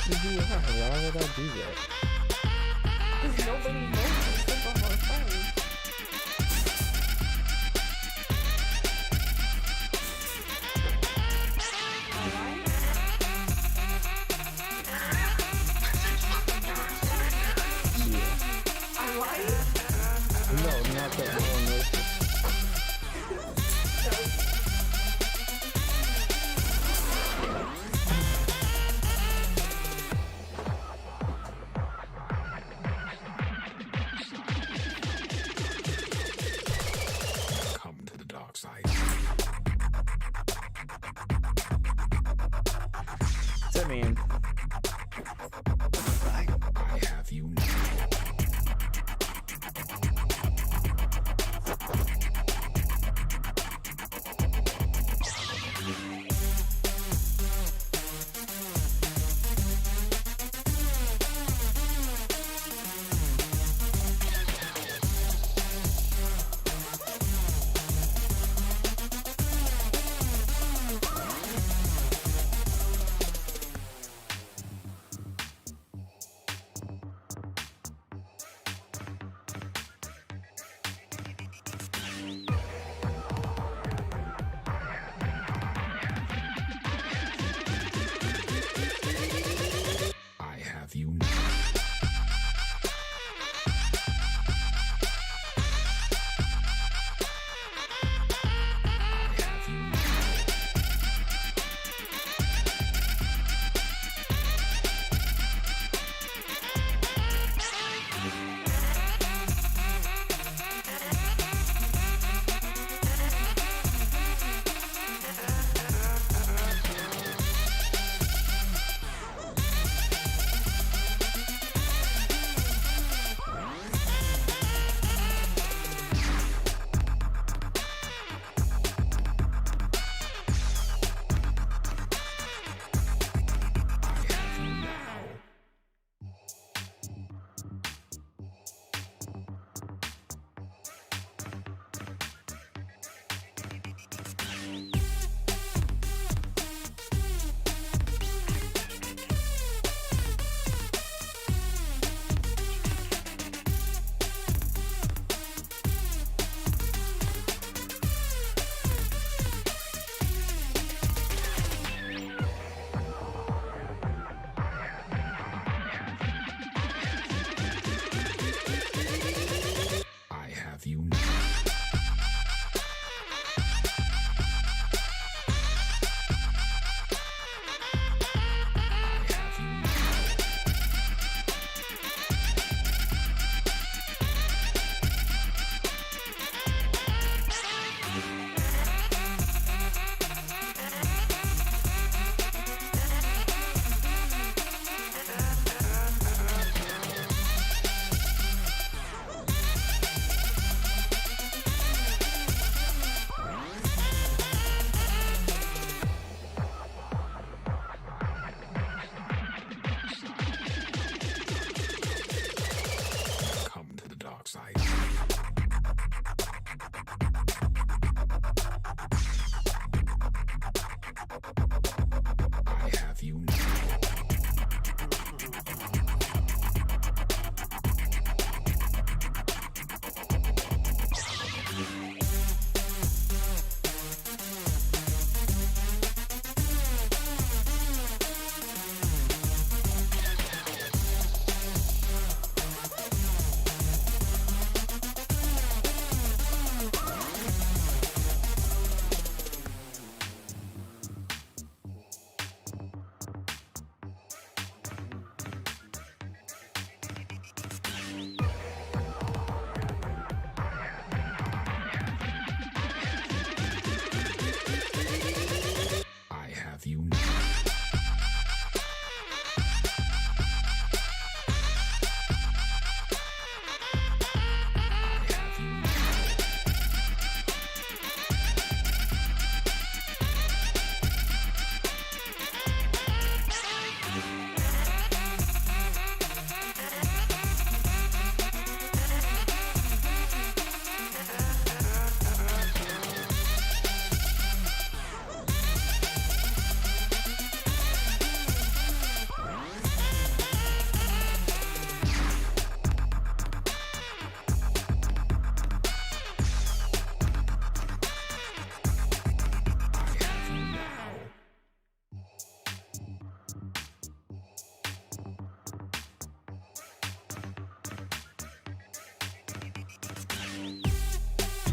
Why would I do that? Because nobody knows this on our phone. No, not that no one knows. Come to the dark side. What's that mean? I have you now.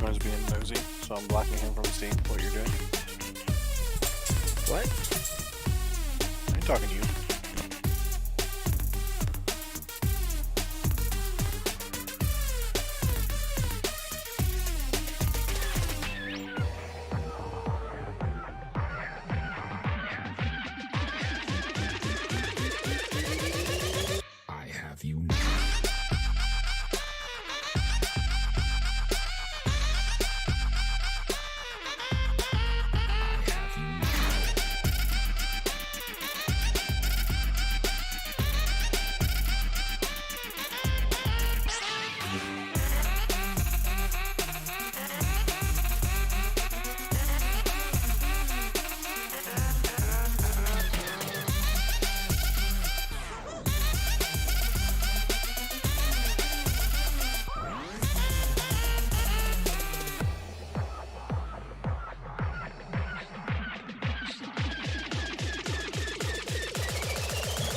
customer's being nosy, so I'm blocking him from seeing what you're doing. What? I'm talking to you. I have you now. I have you now.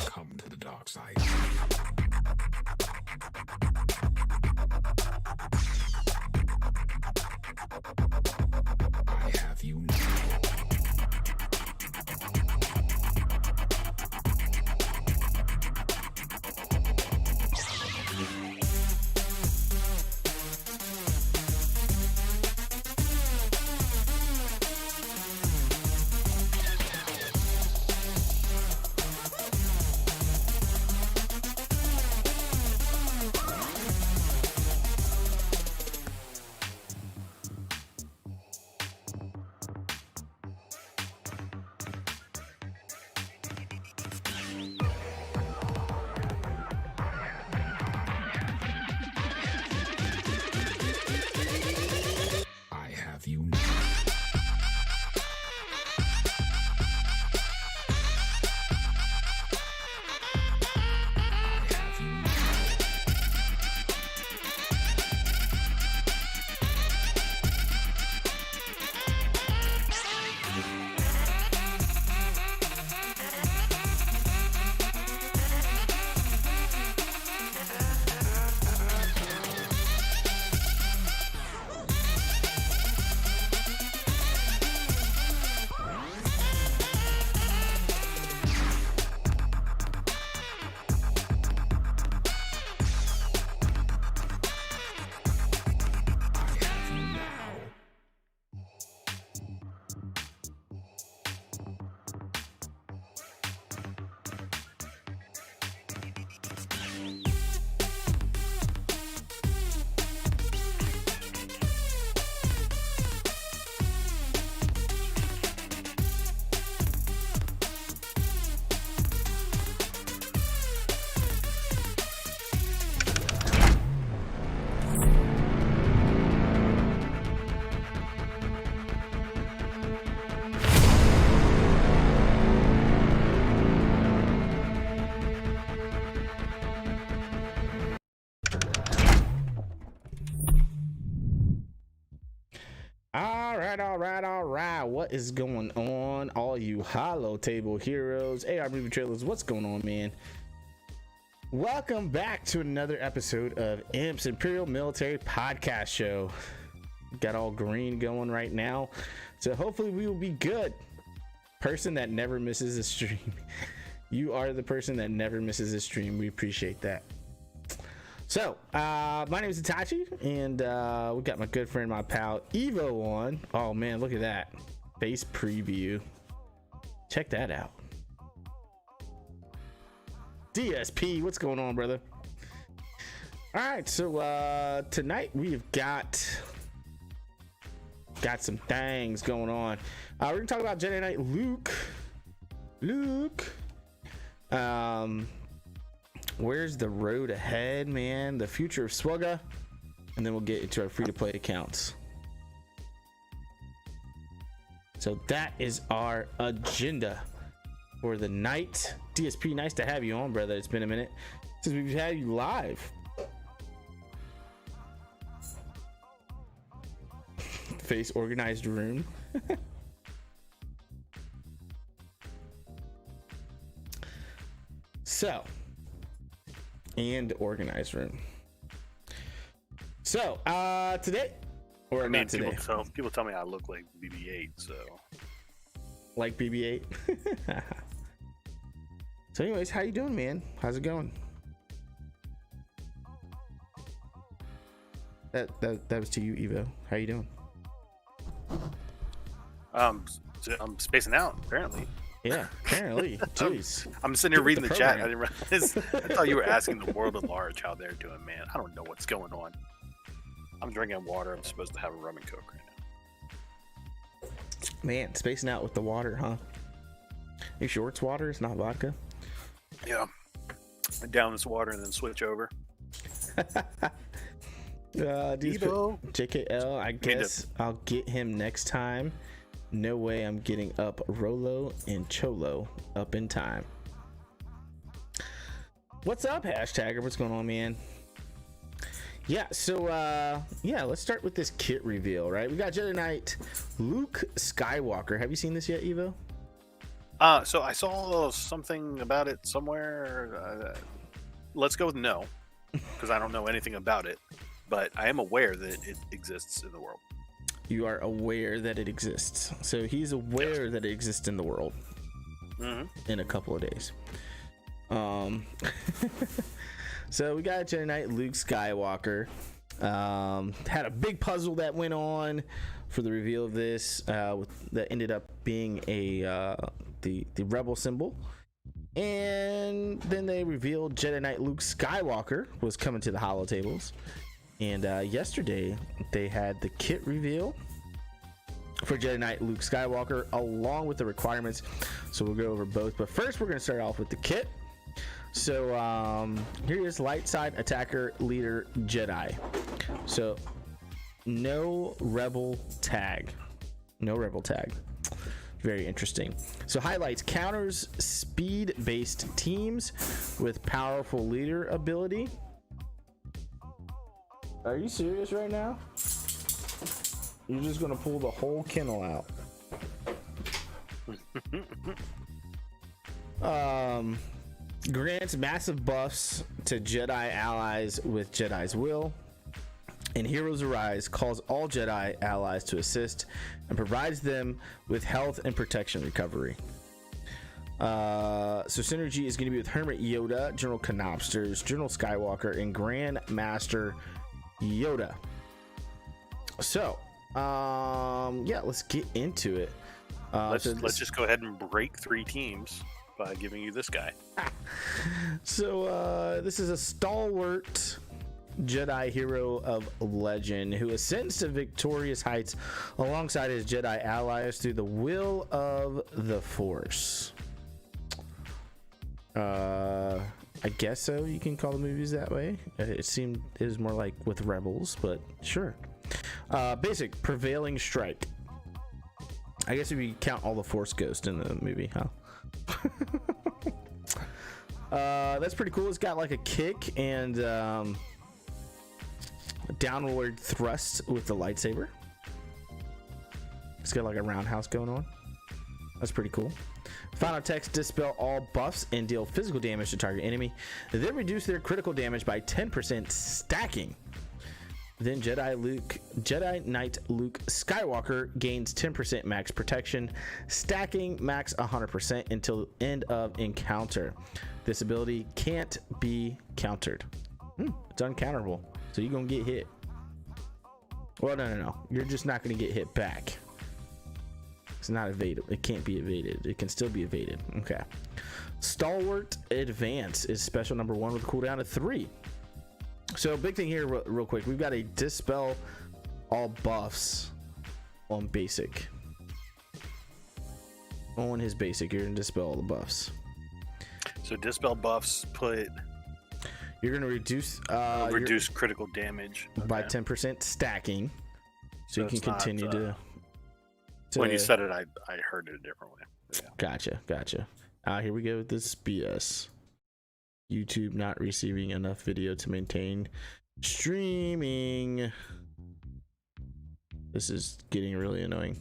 Come to the dark side. I have you now. I have you now. I have you now. I have you now. All right. What is going on, all you hollow table heroes, AR movie trailers? What's going on, man? Welcome back to another episode of IMPS Imperial Military Podcast Show. Got all green going right now, so hopefully we will be good. Person that never misses a stream. You are the person that never misses a stream. We appreciate that. So, my name is Itachi, and we got my good friend, my pal Evo on. Oh man, look at that base preview. Check that out. DSP, what's going on, brother? All right, so tonight we've got some things going on. We're gonna talk about Jedi Knight Luke. Where's the road ahead, man? The future of SWGOH, and then we'll get into our free-to-play accounts. So that is our agenda for the night. DSP, nice to have you on, brother. It's been a minute since we've had you live. Face organized room. So, and organized room. So today Or I mean, not today. people tell me I look like BB-8, so Like BB-8. So anyways, how you doing, man? How's it going? That was to you, Evo. How you doing? I'm spacing out apparently. Yeah, apparently. Jeez. I'm sitting here reading the the chat. I program. didn't realize. I thought you were asking the world at large how they're doing, man. I don't know what's going on. I'm drinking water. I'm supposed to have a rum and coke right now. Man, spacing out with the water, huh? You sure it's water? It's not vodka? Yeah. I down this water and then switch over. Evo. JKL, I guess I'll get him next time. No way I'm getting up Rolo and Cholo up in time. What's up, hashtagger? What's going on, man? Yeah, so let's start with this kit reveal, right? We got Jedi Knight Luke Skywalker. Have you seen this yet, Evo? So I saw something about it somewhere. Let's go with no, because I don't know anything about it. But I am aware that it exists in the world. You are aware that it exists. So he's aware that it exists in the world. In a couple of days. So we got Jedi Knight Luke Skywalker. Had a big puzzle that went on for the reveal of this that ended up being the rebel symbol. And then they revealed Jedi Knight Luke Skywalker was coming to the holotables. And yesterday they had the kit reveal for Jedi Knight Luke Skywalker along with the requirements. So we'll go over both. But first we're going to start off with the kit. So here is light side attacker leader Jedi. So no rebel tag. No rebel tag. Very interesting. So highlights: counters speed based teams with powerful leader ability. Are you serious right now? You're just gonna pull the whole kennel out. Grants massive buffs to Jedi allies with Jedi's will. And Heroes Arise calls all Jedi allies to assist and provides them with health and protection recovery. So synergy is going to be with Hermit Yoda, General Canopsters, General Skywalker, and Grand Master Yoda. So let's get into it. Let's just go ahead and break 3 teams by giving you this guy. So this is a stalwart Jedi hero of legend who ascends to victorious heights alongside his Jedi allies through the will of the Force. I guess so. You can call the movies that way. It seemed it was more like with Rebels, but sure. Basic prevailing strike. I guess if you count all the Force Ghosts in the movie, huh? That's pretty cool. It's got like a kick and downward thrust with the lightsaber. It's got like a roundhouse going on. That's pretty cool. Final text: dispel all buffs and deal physical damage to target enemy, then reduce their critical damage by 10% stacking. Then Jedi Knight Luke Skywalker gains 10% max protection, stacking max 100% until end of encounter. This ability can't be countered. It's uncounterable, so you're gonna get hit. Well, no. You're just not gonna get hit back. It's not evadable. It can't be evaded. It can still be evaded. Okay. Stalwart Advance is special number 1 with a cooldown of 3. So big thing here, real quick. We've got a dispel all buffs on basic. On his basic, you're gonna dispel all the buffs. So dispel buffs You're gonna reduce critical damage by 10% stacking, so you can continue to. When you said it, I heard it a different way. Yeah. Gotcha. Here we go with this BS. YouTube not receiving enough video to maintain streaming. This is getting really annoying.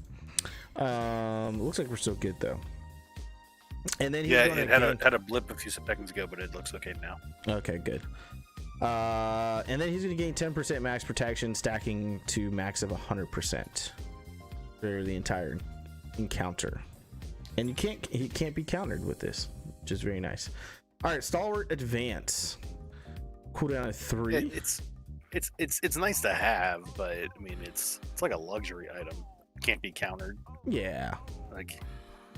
Looks like we're still good though. And then it had a blip a few seconds ago, but it looks okay now. Okay, good. And then he's going to gain 10% max protection, stacking to max of 100% for the entire encounter. And he can't be countered with this, which is very nice. All right, Stalwart Advance. Cooldown of 3. It's nice to have, but I mean it's like a luxury item. Can't be countered. Yeah. Like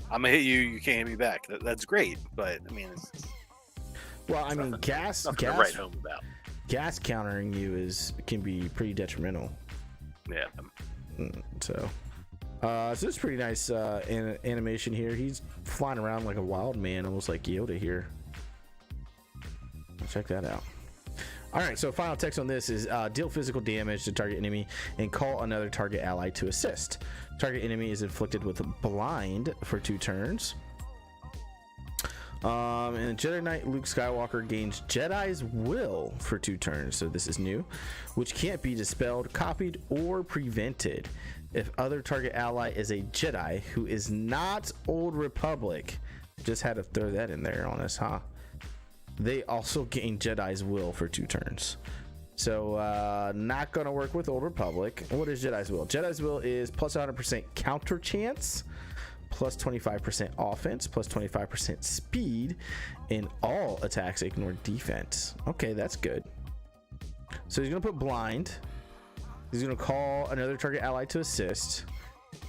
I'm gonna hit you, you can't hit me back. That's great, but I mean it's Well, I mean, nothing to write home about. Gas countering you can be pretty detrimental. Yeah. So this is pretty nice animation here. He's flying around like a wild man, almost like Yoda here. Check that out. All right, so final text on this is deal physical damage to target enemy and call another target ally to assist. Target enemy is inflicted with blind for 2 turns. And Jedi Knight Luke Skywalker gains Jedi's Will for 2 turns, so this is new, which can't be dispelled, copied, or prevented if other target ally is a Jedi who is not Old Republic. Just had to throw that in there on us, huh? They also gain Jedi's Will for 2 turns. So not gonna work with Old Republic. What is Jedi's Will? Jedi's Will is plus 100% counter chance, plus 25% offense, plus 25% speed, and all attacks ignore defense. Okay, that's good. So he's gonna put blind. He's gonna call another target ally to assist.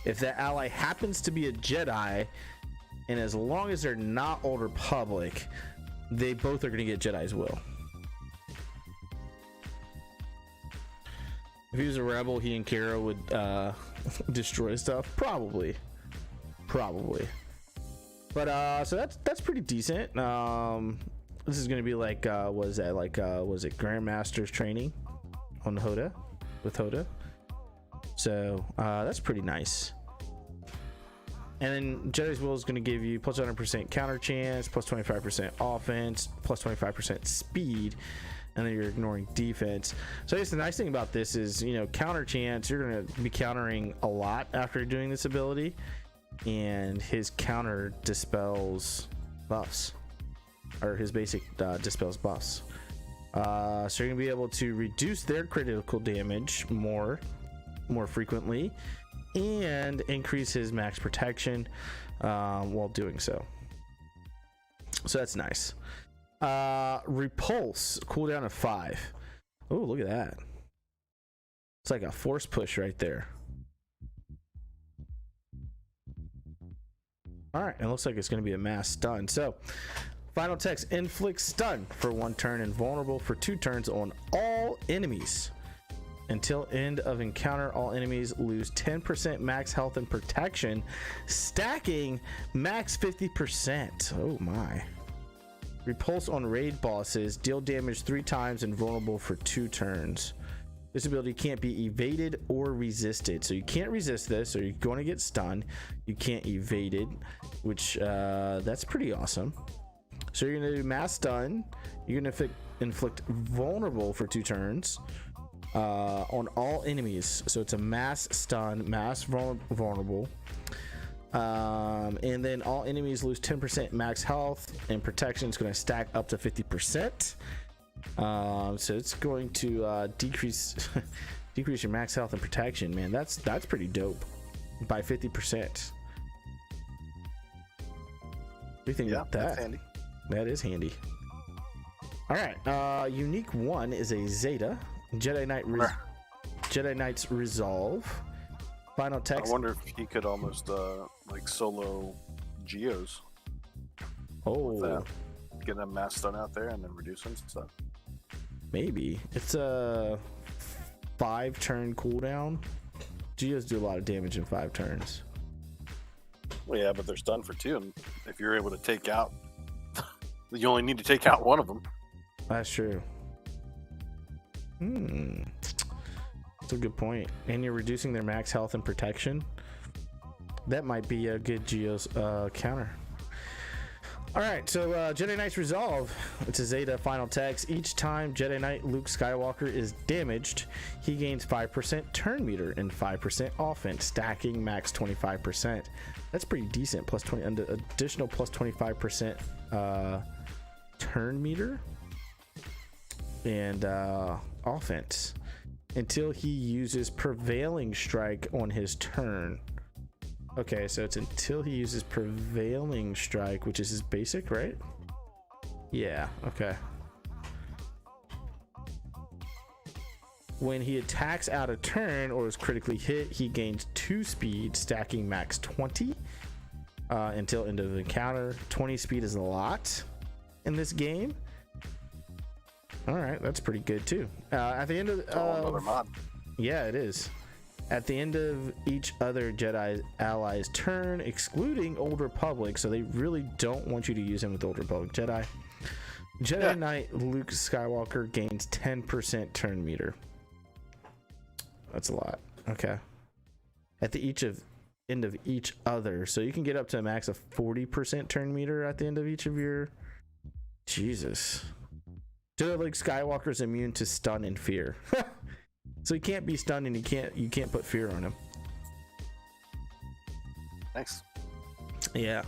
If that ally happens to be a Jedi, and as long as they're not Old Republic, they both are gonna get Jedi's Will. If he was a rebel, he and Kara would destroy stuff. Probably. But so that's pretty decent. This is gonna be like was it Grandmaster's training on Hoda with Hoda. So that's pretty nice. And then Jedi's Will is going to give you plus 100% counter chance, plus 25% offense, plus 25% speed, and then you're ignoring defense. So I guess the nice thing about this is, you know, counter chance, you're going to be countering a lot after doing this ability, and his counter dispels buffs, or his basic dispels buffs. So you're going to be able to reduce their critical damage more frequently, and increase his max protection while doing so. So that's nice. Repulse, cooldown of 5. Oh, look at that. It's like a force push right there. All right, it looks like it's going to be a mass stun. So final text, inflict stun for 1 turn and vulnerable for 2 turns on all enemies. Until end of encounter, all enemies lose 10% max health and protection, stacking max 50%. Oh my. Repulse on raid bosses, deal damage 3 times and vulnerable for 2 turns. This ability can't be evaded or resisted. So you can't resist this, or you're going to get stunned. You can't evade it, which that's pretty awesome. So you're going to do mass stun. You're going to inflict vulnerable for 2 turns. On all enemies, so it's a mass stun, mass vulnerable, and then all enemies lose 10% max health, and protection is going to stack up to 50%. So it's going to decrease your max health and protection. Man, that's pretty dope by 50%. What do you think about that? That's handy. That is handy. All right, unique 1 is a Zeta. Jedi Knight's Resolve. Final text. I wonder if he could almost like solo Geos. Oh, get a mass stun out there and then reduce him stuff. Maybe it's a 5-turn cooldown. Geos do a lot of damage in 5 turns. Well, yeah, but they're stunned for 2, and if you're able to take out, you only need to take out one of them. That's true. That's a good point. And you're reducing their max health and protection. That might be a good Geo's counter. All right, so Jedi Knight's Resolve. It's a Zeta final text. Each time Jedi Knight Luke Skywalker is damaged, he gains 5% turn meter and 5% offense, stacking max 25%. That's pretty decent. Plus 20, additional plus 25% turn meter. and offense until he uses Prevailing Strike on his turn. Okay, so it's until he uses Prevailing Strike, which is his basic, right? Yeah, okay. When he attacks out of turn or is critically hit, he gains 2 speed, stacking max 20 until end of the encounter. 20 speed is a lot in this game. All right, that's pretty good too. At the end of another mod. Yeah, it is. At the end of each other Jedi ally's turn, excluding Old Republic, so they really don't want you to use him with Old Republic Jedi. Jedi Knight Luke Skywalker gains 10% turn meter. That's a lot. Okay. At the end of each other, so you can get up to a max of 40% turn meter at the end of each of your. Jesus. Jedi Luke Skywalker's immune to stun and fear. So he can't be stunned, and you can't put fear on him. Nice. Yeah.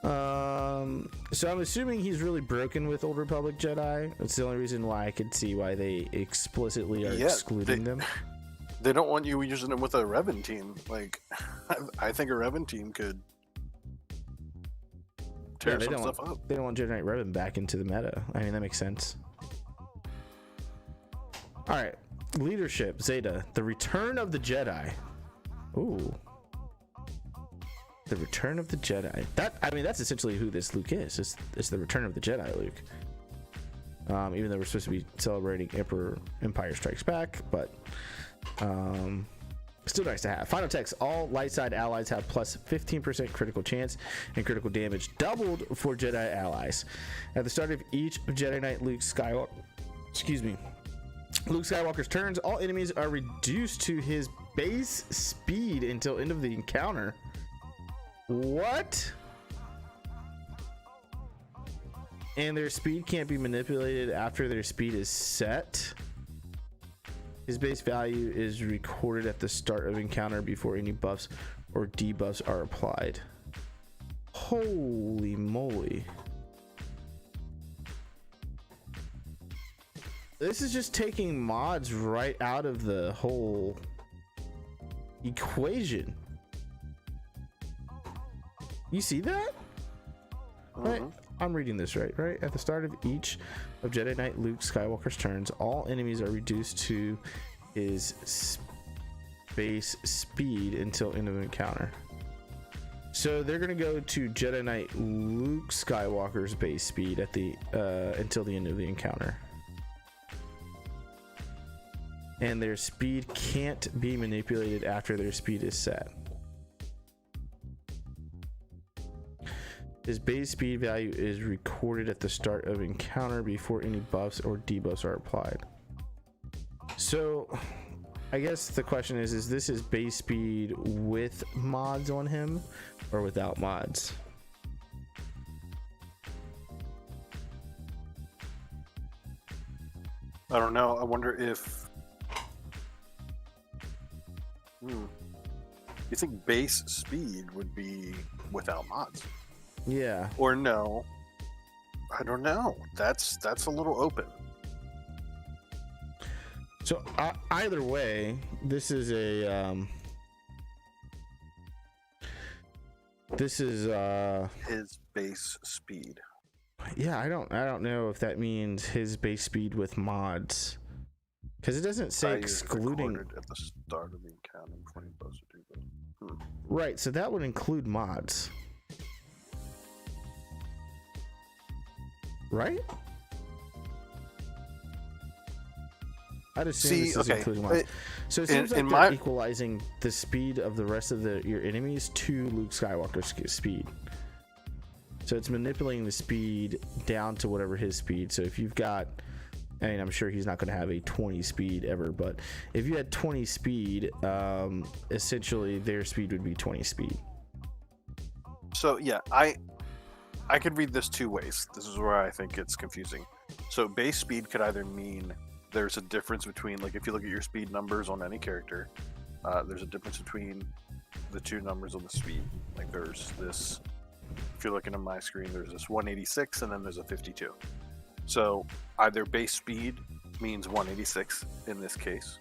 So I'm assuming he's really broken with Old Republic Jedi. That's the only reason why I could see why they explicitly are excluding them. They don't want you using them with a Revan team. Like, I think a Revan team could tear some stuff up. They don't want Jedi Knight Revan back into the meta. I mean, that makes sense. All right. Leadership, Zeta. The Return of the Jedi. Ooh. The Return of the Jedi. That's essentially who this Luke is. It's the Return of the Jedi Luke. Even though we're supposed to be celebrating Empire Strikes Back, but still nice to have. Final text: all light side allies have plus 15% critical chance and critical damage doubled for Jedi allies. At the start of each Jedi Knight Luke Skywalker's turns, all enemies are reduced to his base speed until end of the encounter. What? And their speed can't be manipulated after their speed is set. His base value is recorded at the start of encounter before any buffs or debuffs are applied. Holy moly. This is just taking mods right out of the whole equation. You see that? Right? I'm reading this right? At the start of each of Jedi Knight Luke Skywalker's turns, all enemies are reduced to his base speed until end of encounter. So they're gonna go to Jedi Knight Luke Skywalker's base speed at the until the end of the encounter. And their speed can't be manipulated after their speed is set. His base speed value is recorded at the start of encounter before any buffs or debuffs are applied. So I guess the question is this his base speed with mods on him or without mods? I don't know. I wonder if you think base speed would be without mods? Yeah. Or no? I don't know. That's a little open. So either way, this is a his base speed. Yeah, I don't know if that means his base speed with mods, because it doesn't say excluding at the start of the encounter. Right, so that would include mods, right? I'd assume this is including mods. So it seems like they're equalizing the speed of the rest of your enemies to Luke Skywalker's speed. So it's manipulating the speed down to whatever his speed. So if you've got, I mean, I'm sure he's not going to have a 20 speed ever, but if you had 20 speed, essentially their speed would be 20 speed. So yeah, I could read this two ways. This is where I think it's confusing. So base speed could either mean there's a difference between, like, if you look at your speed numbers on any character, there's a difference between the two numbers on the speed. Like there's this, if you're looking at my screen, there's this 186 and then there's a 52. So either base speed means 186 in this case,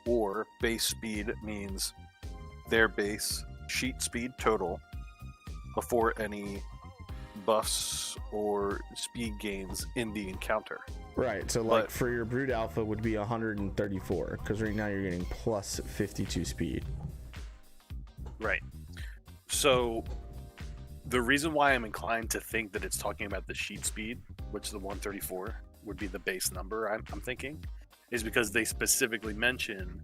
or base speed means their base sheet speed total before any buffs or speed gains in the encounter. Right. So like for your Brood Alpha would be 134 because right now you're getting plus 52 speed. Right. So the reason why I'm inclined to think that it's talking about the sheet speed, which the 134 would be the base number, I'm thinking, is because they specifically mention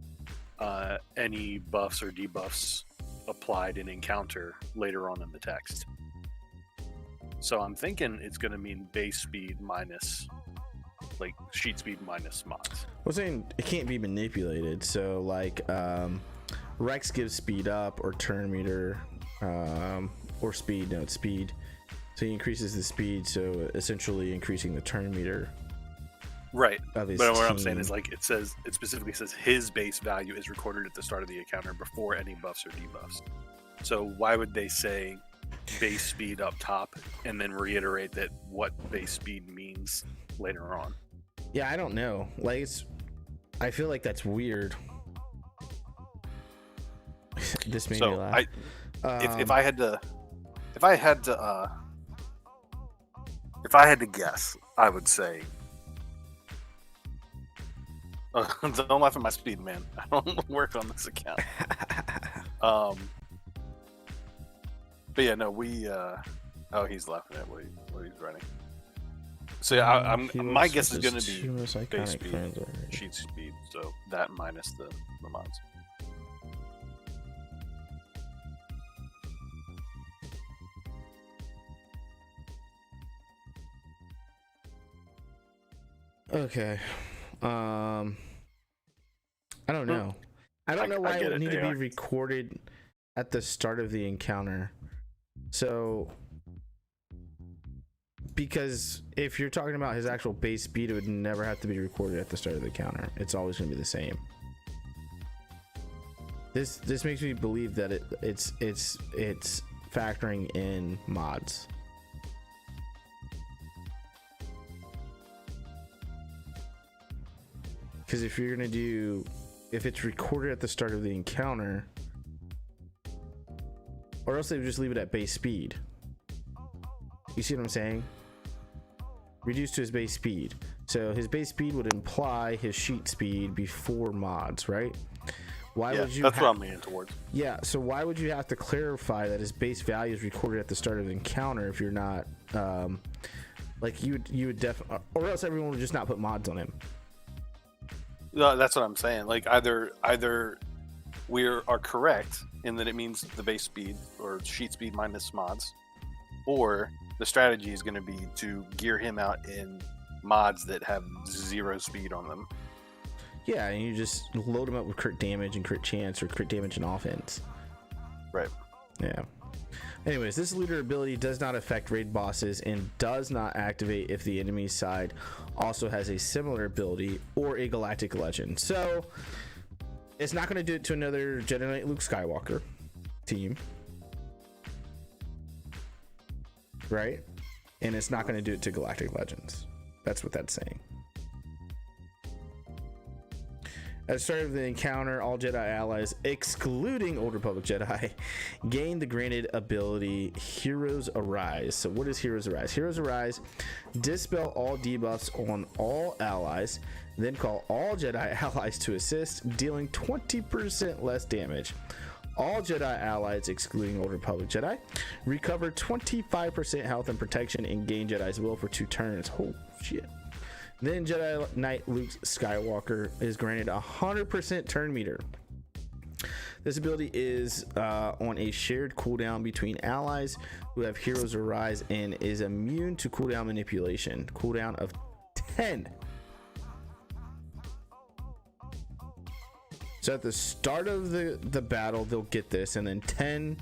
any buffs or debuffs applied in encounter later on in the text. So I'm thinking it's going to mean base speed minus, like, sheet speed minus mods. Well, saying it can't be manipulated. So like Rex gives speed up or turn meter, or speed. No, it's speed. So he increases the speed, so essentially increasing the turn meter. Right. Of his But what team. I'm saying is, like, it specifically says his base value is recorded at the start of the encounter before any buffs or debuffs. So why would they say base speed up top and then reiterate that what base speed means later on? Yeah, I don't know. Like, I feel like that's weird. This made me So laugh. if I had to guess, I would say, don't laugh at my speed, man. I don't work on this account. But yeah, no, we. Oh, he's laughing at what he's writing. So yeah, my guess is going to be base speed, sheet speed. So that minus the mods. Okay. I don't know. I don't know why it would need to be recorded at the start of the encounter. So, because if you're talking about his actual base speed, it would never have to be recorded at the start of the encounter. It's always going to be the same. This makes me believe that it's factoring in mods. Because if you're gonna if it's recorded at the start of the encounter, or else they would just leave it at base speed. You see what I'm saying? Reduced to his base speed. So his base speed would imply his sheet speed before mods, right? Why would you? That's what I'm leaning towards. Yeah. So why would you have to clarify that his base value is recorded at the start of the encounter if you're not, like you would definitely, or else everyone would just not put mods on him. No, that's what I'm saying. Like either we are correct in that it means the base speed or sheet speed minus mods, or the strategy is going to be to gear him out in mods that have 0 speed on them. Yeah, and you just load him up with crit damage and crit chance or crit damage and offense. Right. Yeah. Anyways, this leader ability does not affect raid bosses and does not activate if the enemy side also has a similar ability or a Galactic Legend. So it's not going to do it to another Jedi Knight Luke Skywalker team, right? And it's not going to do it to Galactic Legends. That's what that's saying. At the start of the encounter, all Jedi allies, excluding Old Republic Jedi, gain the granted ability Heroes Arise. So what is Heroes Arise? Heroes Arise, dispel all debuffs on all allies, then call all Jedi allies to assist, dealing 20% less damage. All Jedi allies, excluding Old Republic Jedi, recover 25% health and protection and gain Jedi's will for 2 turns. Oh, shit. Then Jedi Knight Luke Skywalker is granted 100% turn meter. This ability is on a shared cooldown between allies who have Heroes Arise and is immune to cooldown manipulation. Cooldown of 10. So at the start of the battle, they'll get this, and then 10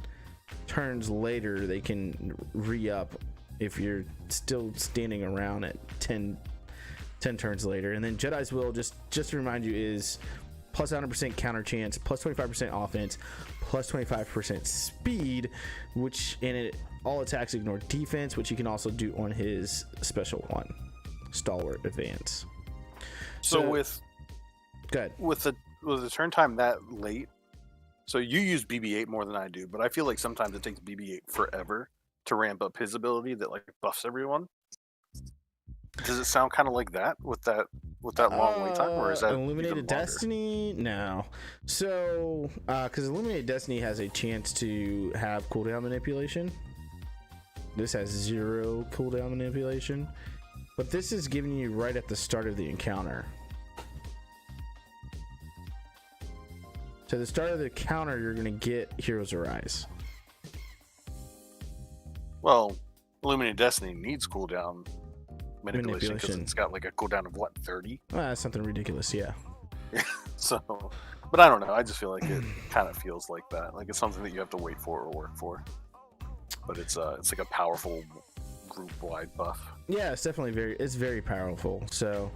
turns later, they can re-up if you're still standing around at 10 turns later. And then Jedi's Will, just to remind you, is plus 100% counter chance, plus 25% offense, plus 25% speed, which in it all attacks ignore defense, which he can also do on his special one. stalwart advance. So with good. with the turn time that late, so you use BB-8 more than I do, but I feel like sometimes it takes BB-8 forever to ramp up his ability that like buffs everyone. Does it sound kind of like that with that long wait time, or is that Illuminated Destiny? No. So, because Illuminated Destiny has a chance to have cooldown manipulation. This has 0 cooldown manipulation, but this is giving you right at the start of the encounter. So, the start of the encounter, you're going to get Heroes Arise. Well, Illuminated Destiny needs cooldown manipulation because it's got like a cooldown of what, 30? That's something ridiculous, yeah. So, but I don't know. I just feel like it kind of feels like that. Like it's something that you have to wait for or work for. But it's like a powerful group-wide buff. Yeah, it's definitely very powerful. So,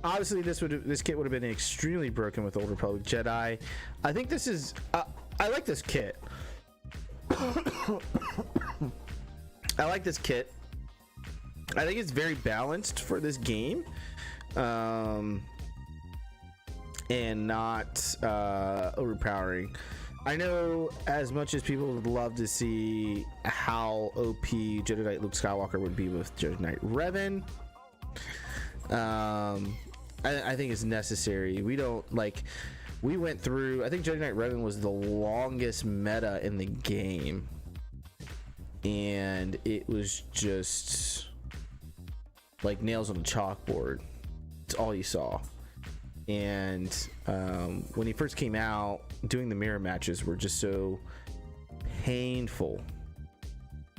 obviously, this kit would have been extremely broken with Old Republic Jedi. I think this is. I like this kit. I like this kit. I think it's very balanced for this game, and not overpowering. I know as much as people would love to see how OP Jedi Knight Luke Skywalker would be with Jedi Knight Revan, I think it's necessary. We went through, I think Jedi Knight Revan was the longest meta in the game, and it was just like nails on a chalkboard. It's all you saw. And when he first came out, doing the mirror matches were just so painful.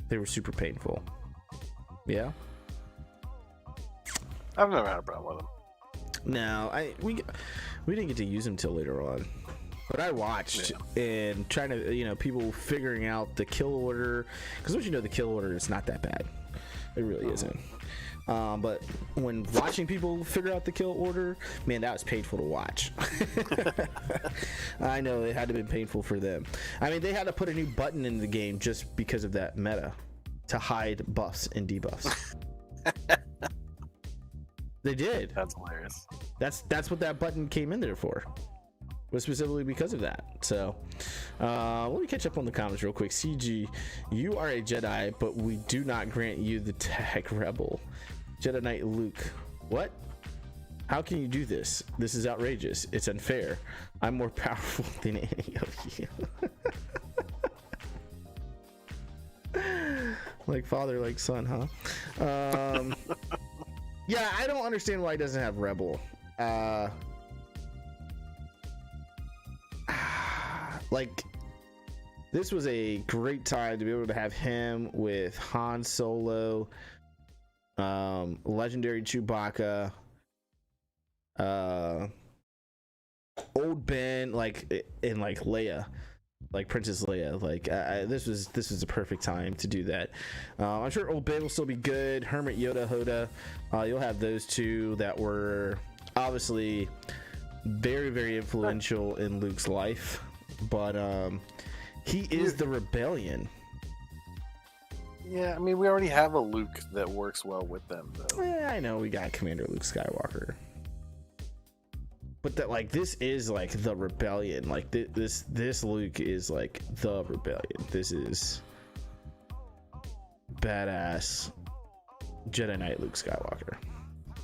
They were super painful. Yeah. I've never had a problem with them. No, we didn't get to use them till later on. But I watched and trying to, people figuring out the kill order, because once you know the kill order, it's not that bad. It really isn't. But when watching people figure out the kill order, man, that was painful to watch. I know it had to be painful for them. I mean, they had to put a new button in the game just because of that meta to hide buffs and debuffs. They did. That's hilarious. That's what that button came in there for. Was specifically because of that. So let me catch up on the comments real quick. CG, you are a Jedi, but we do not grant you the tag Rebel. Jedi Knight Luke, what? How can you do this? This is outrageous. It's unfair. I'm more powerful than any of you. Like father, like son, huh? Yeah, I don't understand why he doesn't have Rebel. Like, this was a great time to be able to have him with Han Solo, legendary Chewbacca, old Ben, and Leia, like Princess Leia. This was a perfect time to do that. I'm sure old Ben will still be good. Hermit Yoda, Hoda, you'll have those two that were obviously very, very influential in Luke's life. But he is the rebellion. Yeah, I mean, we already have a Luke that works well with them, though. Yeah, I know we got Commander Luke Skywalker, but that this is the rebellion. This Luke is the rebellion. This is badass Jedi Knight Luke Skywalker.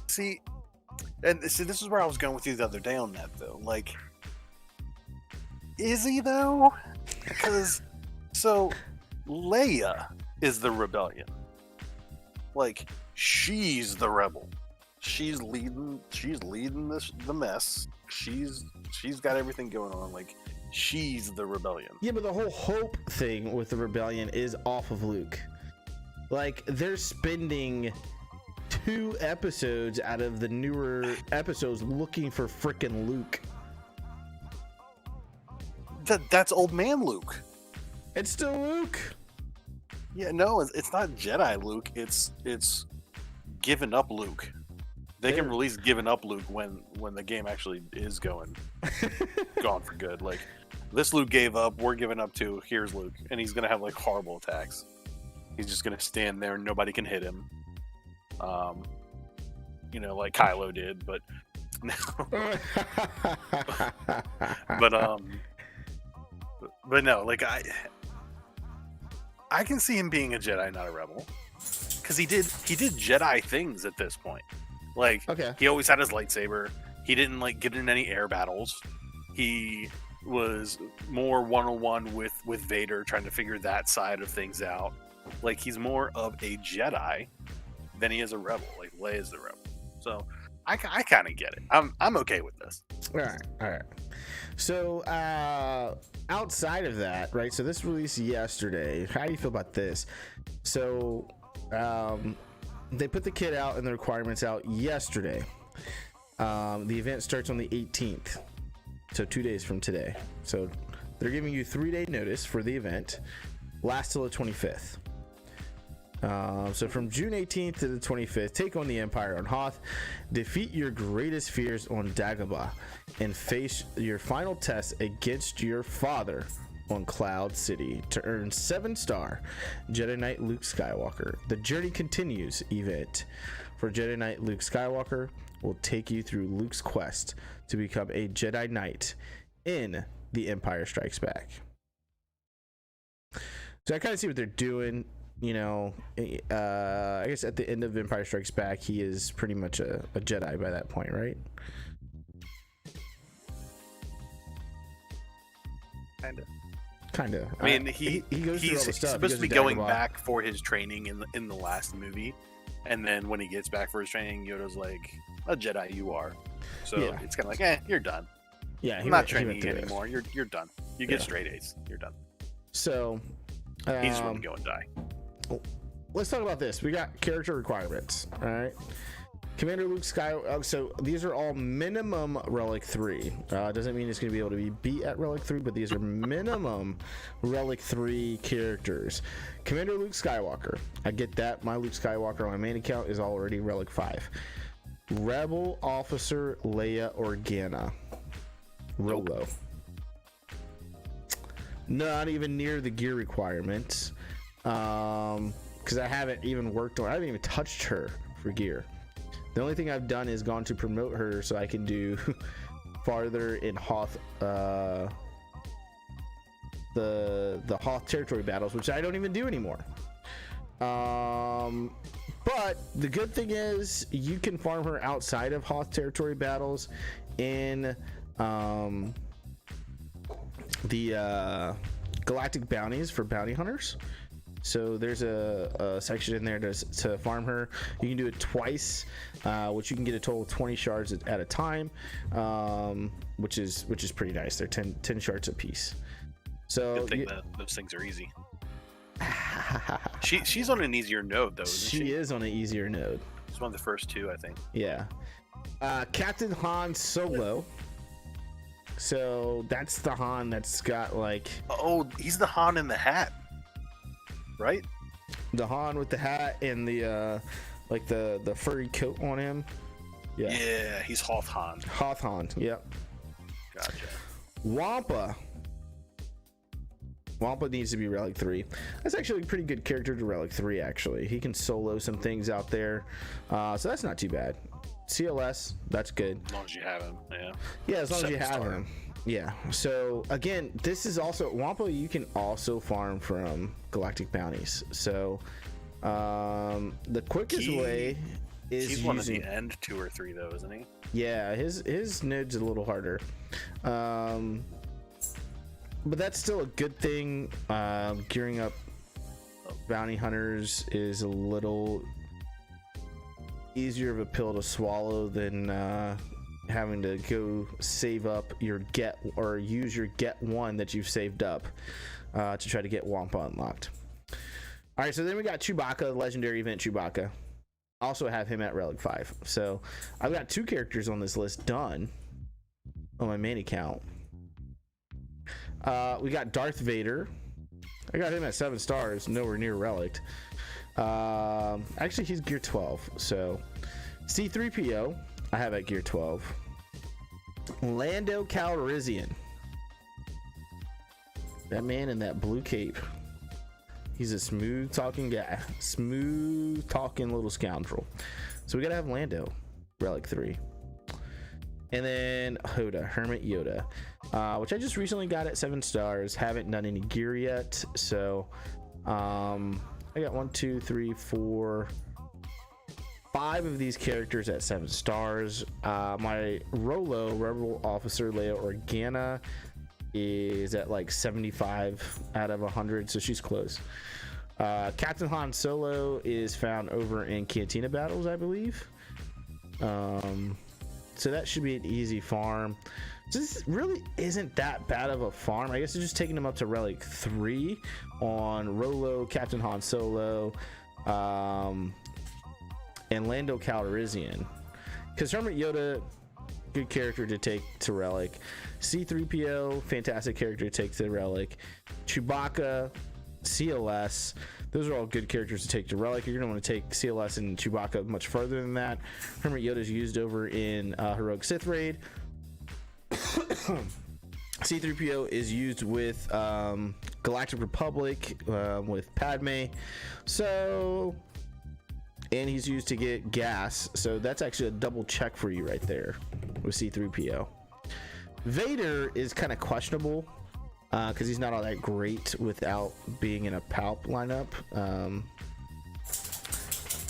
See, this is where I was going with you the other day on that, though. Is he though? Because Leia is the rebellion. She's the rebel. She's leading the mess. She's got everything going on. She's the rebellion. Yeah, but the whole hope thing with the rebellion is off of Luke. They're spending 2 episodes out of the newer episodes looking for frickin' Luke. That's old man Luke. It's still Luke. Yeah, no, it's not Jedi Luke. It's given up Luke. They can release given up Luke when the game actually is gone for good. This Luke gave up. We're giving up too. Here's Luke, and he's gonna have horrible attacks. He's just gonna stand there and nobody can hit him. like Kylo did, but no. but no, like I can see him being a Jedi, not a rebel, because he did Jedi things at this point. Like, Okay. he always had his lightsaber. He didn't like get in any air battles. He was more one-on-one with Vader, trying to figure that side of things out. Like, he's more of a Jedi than he is a rebel. Like, Leia's the rebel. So I kind of get it. I'm okay with this. All right. So outside of that, right? So this released yesterday. How do you feel about this? So they put the kit out and the requirements out yesterday. The event starts on the 18th, so 2 days from today. So they're giving you 3-day notice for the event, lasts till the 25th. So from June 18th to the 25th, take on the Empire on Hoth, defeat your greatest fears on Dagobah, and face your final test against your father on Cloud City to earn 7-star Jedi Knight Luke Skywalker. The Journey Continues event for Jedi Knight Luke Skywalker will take you through Luke's quest to become a Jedi Knight in The Empire Strikes Back. So I kind of see what they're doing. I guess at the end of Empire Strikes Back, he is pretty much a Jedi by that point, right? Kind of. I mean, he goes through all the stuff. He's supposed to be going back for his training in the last movie, and then when he gets back for his training, Yoda's like, "A Jedi, you are." So Yeah. it's kind of like, you're done. Yeah, I'm not training you anymore. You're done. You get straight A's. You're done. So He just want to go and die. let's talk about this. We got character requirements. All right. Commander Luke Skywalker. So these are all minimum Relic 3. Doesn't mean it's going to be able to be beat at Relic 3, but these are minimum Relic 3 characters. Commander Luke Skywalker. I get that. My Luke Skywalker on my main account is already Relic 5. Rebel Officer Leia Organa. Rolo. Not even near the gear requirements. Because I haven't even worked on, I haven't even touched her for gear. The only thing I've done is gone to promote her so I can do farther in Hoth, the Hoth territory battles, which I don't even do anymore. But the good thing is you can farm her outside of Hoth territory battles in the Galactic bounties for bounty hunters. So there's a section in there to farm her. You can do it twice, which you can get a total of 20 shards at a time, which is pretty nice. They're 10 shards a piece. So Good thing that those things are easy. She's on an easier node though, isn't she? She is on an easier node. It's one of the first two, I think. Yeah. Captain Han Solo. So that's the Han that's got like. Oh, he's the Han in the hat, right? The Han with the hat and the like the furry coat on him. Yeah, he's Hoth Han. Hoth Han. Yep. Gotcha. Wampa needs to be Relic 3. That's actually a pretty good character to Relic 3, actually. He can solo some things out there. So that's not too bad. CLS, that's good. As long as you have him, yeah. Yeah, as long as you have 7-star. him. Yeah. So again, this is also Wampa. You can also farm from Galactic bounties. So the quickest way is he's one of the end 2 or 3 though, isn't he? Yeah, his node's a little harder. But that's still a good thing. Gearing up bounty hunters is a little easier of a pill to swallow than having to go save up your get or use your get one that you've saved up to try to get Wampa unlocked. All right, so then we got Chewbacca, legendary event Chewbacca. Also have him at Relic 5. So I've got 2 characters on this list done on my main account. We got Darth Vader. I got him at 7 stars, nowhere near Relic. Actually, he's gear 12. So C-3PO, I have at gear 12. Lando Calrissian. That man in that blue cape. He's a smooth talking guy. Smooth talking little scoundrel. So we gotta have Lando. Relic 3. And then Hoda, Hermit Yoda, which I just recently got at 7 stars. Haven't done any gear yet, so I got 1, 2, 3, 4, 5 of these characters at 7 stars. My Rolo, Rebel Officer Leia Organa, is at like 75 out of 100, so she's close. Captain Han Solo is found over in Cantina Battles, I believe. So that should be an easy farm. This really isn't that bad of a farm. I guess it's just taking them up to Relic 3 on Rolo, Captain Han Solo, and Lando Calrissian. Because Hermit Yoda, good character to take to Relic. C-3PO, fantastic character to take to Relic. Chewbacca, CLS, those are all good characters to take to Relic. You're going to want to take CLS and Chewbacca much further than that. Hermit Yoda is used over in Heroic Sith Raid. C-3PO is used with Galactic Republic with Padme. So, and he's used to get gas. So that's actually a double check for you right there with C-3PO. Vader is kind of questionable because he's not all that great without being in a Palp lineup.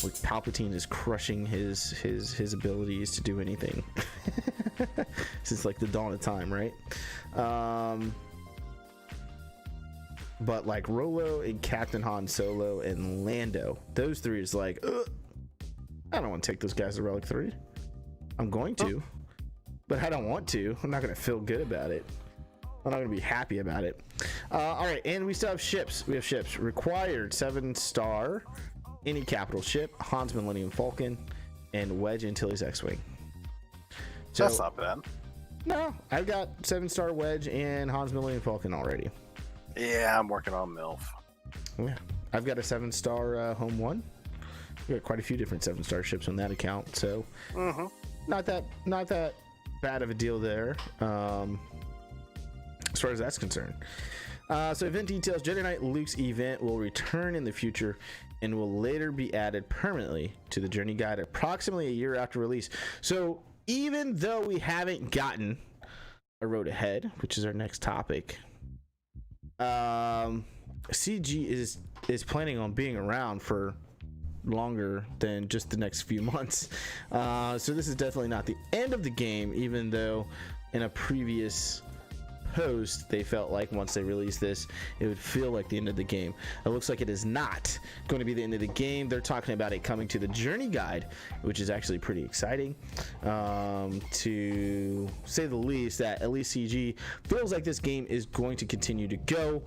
Like Palpatine is crushing his abilities to do anything since like the dawn of time, right? But like Rolo and Captain Han Solo and Lando, those three is like, I don't want to take those guys to Relic 3. I'm going to, but I don't want to. I'm not going to feel good about it. I'm not going to be happy about it. All right, and we still have ships. We have ships. Required 7-star, any capital ship, Han's Millennium Falcon, and Wedge Antilles X-Wing. So, that's not bad. No, I've got 7-star Wedge and Han's Millennium Falcon already. Yeah, I'm working on MILF. Yeah, I've got a 7-star Home 1. We got quite a few different 7-star ships on that account, so not that bad of a deal there. As far as that's concerned. So event details: Jedi Knight Luke's event will return in the future and will later be added permanently to the Journey Guide approximately a year after release. So even though we haven't gotten a road ahead, which is our next topic, CG is planning on being around for longer than just the next few months. So this is definitely not the end of the game, even though in a previous post they felt like once they released this it would feel like the end of the game. It looks like it is not going to be the end of the game. They're talking about it coming to the Journey Guide, which is actually pretty exciting, to say the least. That at least CG feels like this game is going to continue to go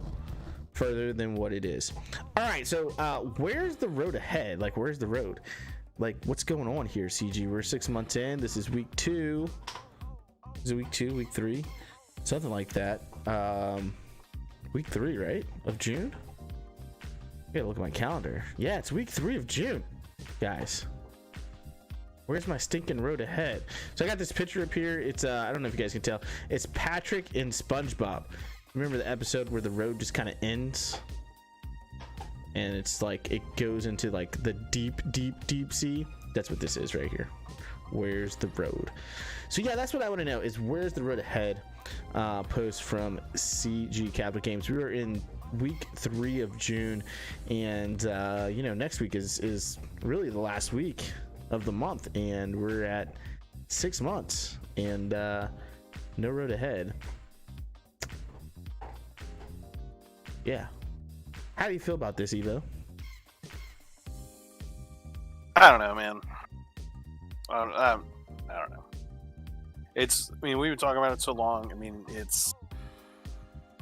further than what it is. All right, so where's the road ahead? Like, where's the road? Like, what's going on here, CG? We're 6 months in. This is week 2. Is it week 2, week 3? Something like that. Week 3, right? Of June? I gotta look at my calendar. Yeah, it's week 3 of June, guys. Where's my stinking road ahead? So I got this picture up here. It's I don't know if you guys can tell. It's Patrick and SpongeBob. Remember the episode where the road just kind of ends? And it's like it goes into like the deep sea. That's what this is right here. Where's the road? So yeah, that's what I want to know, is where's the road ahead? Post from CG Capital Games. We were in week 3 of June, and you know, next week is really the last week of the month, and we're at 6 months and no road ahead. Yeah, how do you feel about this, Evo? I don't know, man. I don't know. It's, I mean, we've been talking about it so long. I mean, it's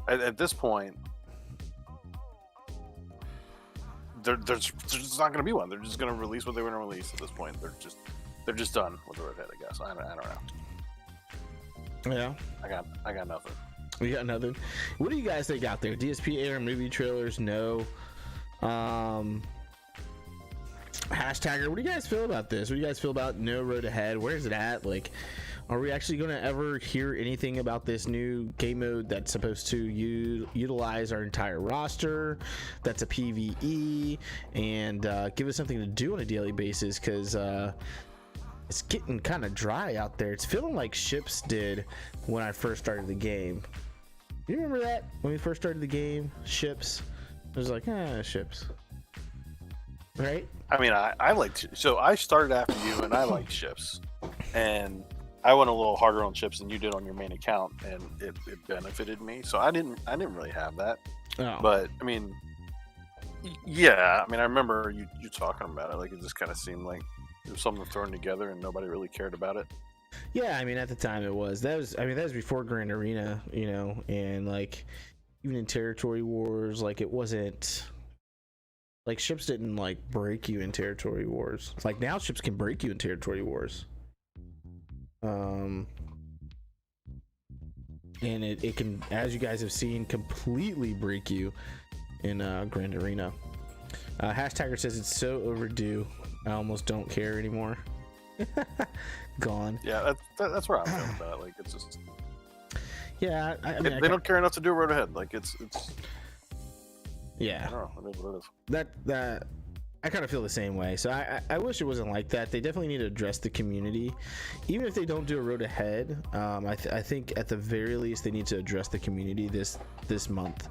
at this point, there's just not going to be one. They're just going to release what they were going to release at this point. They're just done with the roadhead, I guess. I don't know. Yeah, I got nothing. We got nothing. What do you guys think out there? DSP air movie trailers? No. Hashtagger, what do you guys feel about this? What do you guys feel about no road ahead? Where's it at? Like, are we actually going to ever hear anything about this new game mode that's supposed to utilize our entire roster, that's a PvE, and give us something to do on a daily basis? Because it it's getting kind of dry out there. It's feeling like ships did when I first started the game. You remember that when we first started the game? Ships. It was like, ships. Right? I mean, I liked. So I started after you, and I liked ships, and I went a little harder on ships than you did on your main account, and it benefited me. So I didn't really have that. Oh. But I mean, yeah. I mean, I remember you talking about it. Like, it just kind of seemed like it was something thrown together, and nobody really cared about it. Yeah, I mean, at the time it was. That was before Grand Arena, you know, and like even in Territory Wars, like it wasn't like ships didn't like break you in Territory Wars. Like now ships can break you in Territory Wars. And it can, as you guys have seen, completely break you in Grand Arena. Hashtagger says it's so overdue. I almost don't care anymore. Gone. Yeah, that's where I'm feeling about it. Like, it's just. Yeah, I mean, they don't care enough to do a road ahead. Like, it's. Yeah. I don't know. It is what it is. That I kind of feel the same way. So I wish it wasn't like that. They definitely need to address the community, even if they don't do a road ahead. I think at the very least they need to address the community this month,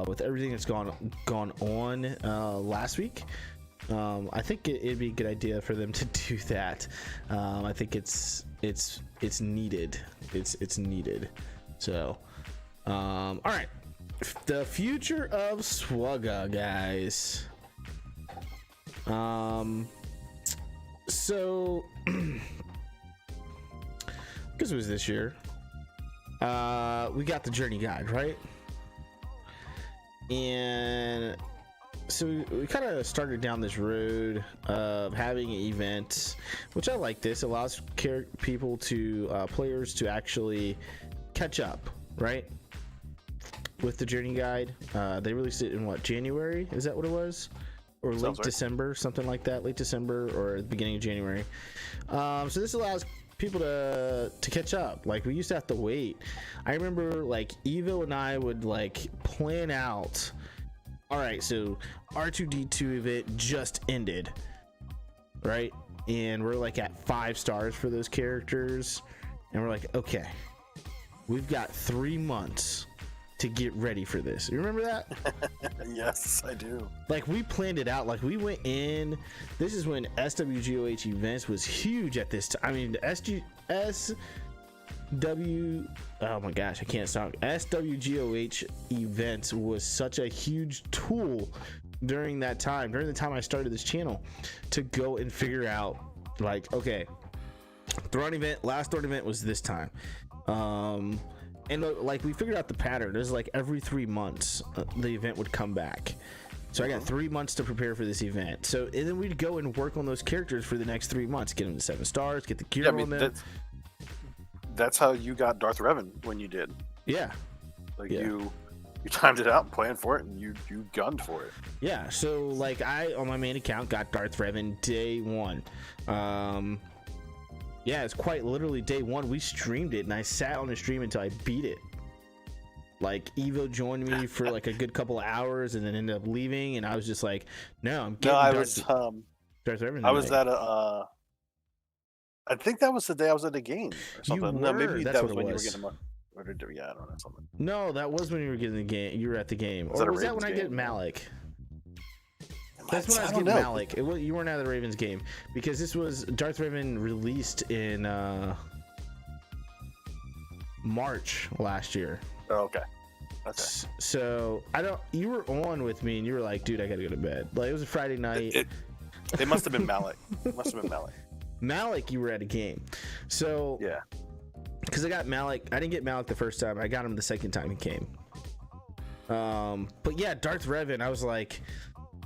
with everything that's gone on last week. I think it'd be a good idea for them to do that. I think it's needed. It's needed. So, all right, the future of SWGOH, guys. So because it was this year, we got the journey guide, right? And so we kind of started down this road of having events, which I like. This allows people to players to actually catch up, right? With the journey guide. They released it in what, January? Is that what it was? Or late December, something like that, late December or the beginning of January. So this allows people to catch up. Like, we used to have to wait. I remember like Evo and I would like plan out, all right, so R2D2 event just ended, right? And we're like at 5 stars for those characters, and we're like, okay, we've got 3 months to get ready for this. You remember that? Yes, I do. Like, we planned it out. Like, we went in. This is when SWGOH events was huge at this time. I mean, oh my gosh, I can't stop. SWGOH events was such a huge tool during that time, during the time I started this channel, to go and figure out, like, okay, Throne event, last Throne event was this time. And like, we figured out the pattern. It was like every 3 months the event would come back. So I got 3 months to prepare for this event. So, and then we'd go and work on those characters for the next 3 months, get them to 7 stars, get the gear on them. That's how you got Darth Revan when you did. Yeah. Like, you timed it out and planned for it, and you gunned for it. Yeah. So like, I on my main account got Darth Revan day 1. Yeah, it's quite literally day 1. We streamed it, and I sat on the stream until I beat it. Like, Evo joined me for like a good couple of hours, and then ended up leaving. And I was just like, "No, I'm getting." Darth Revan. I was at a. I think that was the day I was at the game or something. No, maybe that was when you were getting my. Yeah, I don't know, something. No, that was when you were getting the game. You were at the game, or was that when I get Malik? That's when I was getting Malik. You weren't at the Ravens game, because this was Darth Revan released in March last year. Oh, okay. So you were on with me, and you were like, "Dude, I gotta go to bed." Like, it was a Friday night. It must have been Malik. Malik, you were at a game. So yeah, because I got Malik. I didn't get Malik the first time. I got him the second time he came. But yeah, Darth Revan. I was like,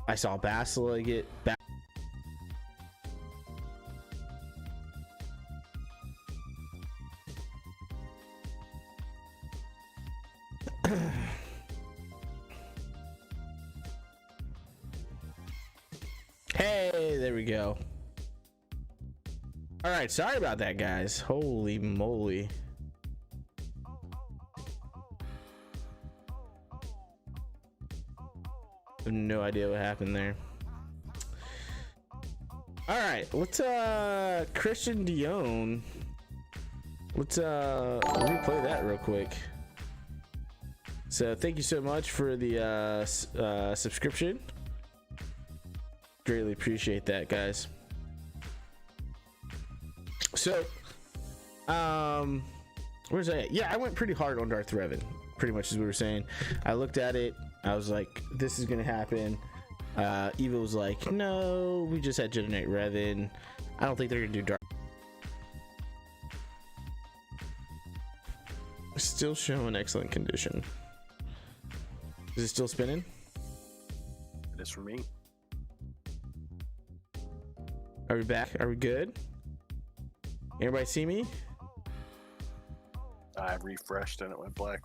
I saw Basila get back. Hey, there we go. All right, sorry about that, guys. Holy moly. I have no idea what happened there. All right, let's Christian Dion. Let's replay that real quick. So thank you so much for the subscription. Greatly appreciate that, guys. So, where's that? Yeah, I went pretty hard on Darth Revan. Pretty much as we were saying. I looked at it. I was like, this is gonna happen. Evo was like, no, we just had Jedi Knight Revan. I don't think they're gonna do Darth. Still showing excellent condition. Is it still spinning? It is for me. Are we back? Are we good? Everybody see me? I refreshed and it went black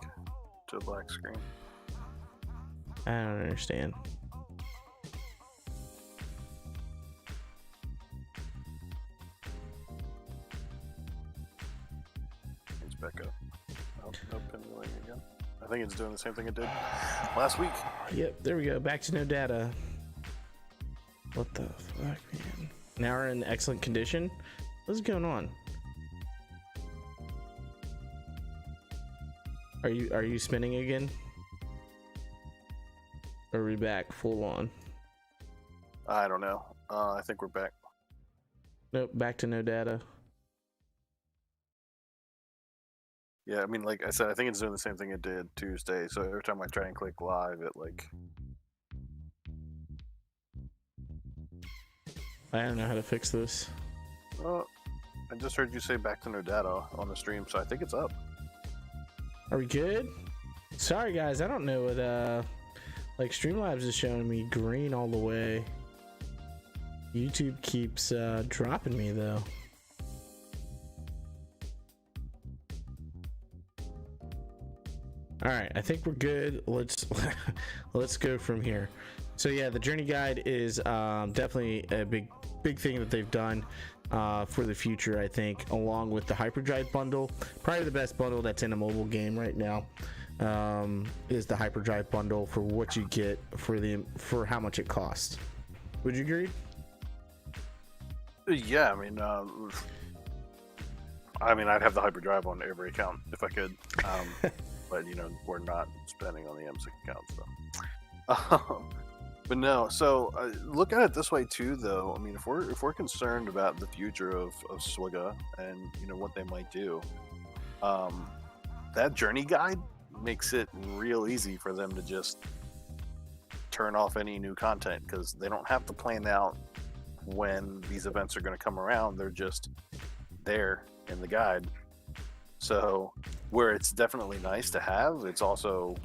to a black screen. I don't understand. It's back up. Oh, pinwheeling again. I think it's doing the same thing it did last week. Yep, there we go. Back to no data. What the fuck, man? Now we're in excellent condition. What's going on? Are you spinning again? Or are we back full on? I don't know. I think we're back. Nope, back to no data. Yeah, I mean, like I said, I think it's doing the same thing it did Tuesday. So every time I try and click live, it like... I don't know how to fix this. Oh, I just heard you say back to no data on the stream, so I think it's up. Are we good? Sorry guys, I don't know what like Streamlabs is showing me green all the way. YouTube keeps dropping me though. All right, I think we're good. Let's go from here. So yeah, the journey guide is definitely a big thing that they've done for the future. I think, along with the hyperdrive bundle, probably the best bundle that's in a mobile game right now is the hyperdrive bundle for what you get for how much it costs. Would you agree? Yeah, I mean, I'd have the hyperdrive on every account if I could. But you know, we're not spending on the M6 account, so. But no, so look at it this way too, though. I mean, if we're concerned about the future of SWGOH and you know what they might do, that journey guide makes it real easy for them to just turn off any new content because they don't have to plan out when these events are going to come around. They're just there in the guide. So where it's definitely nice to have, it's also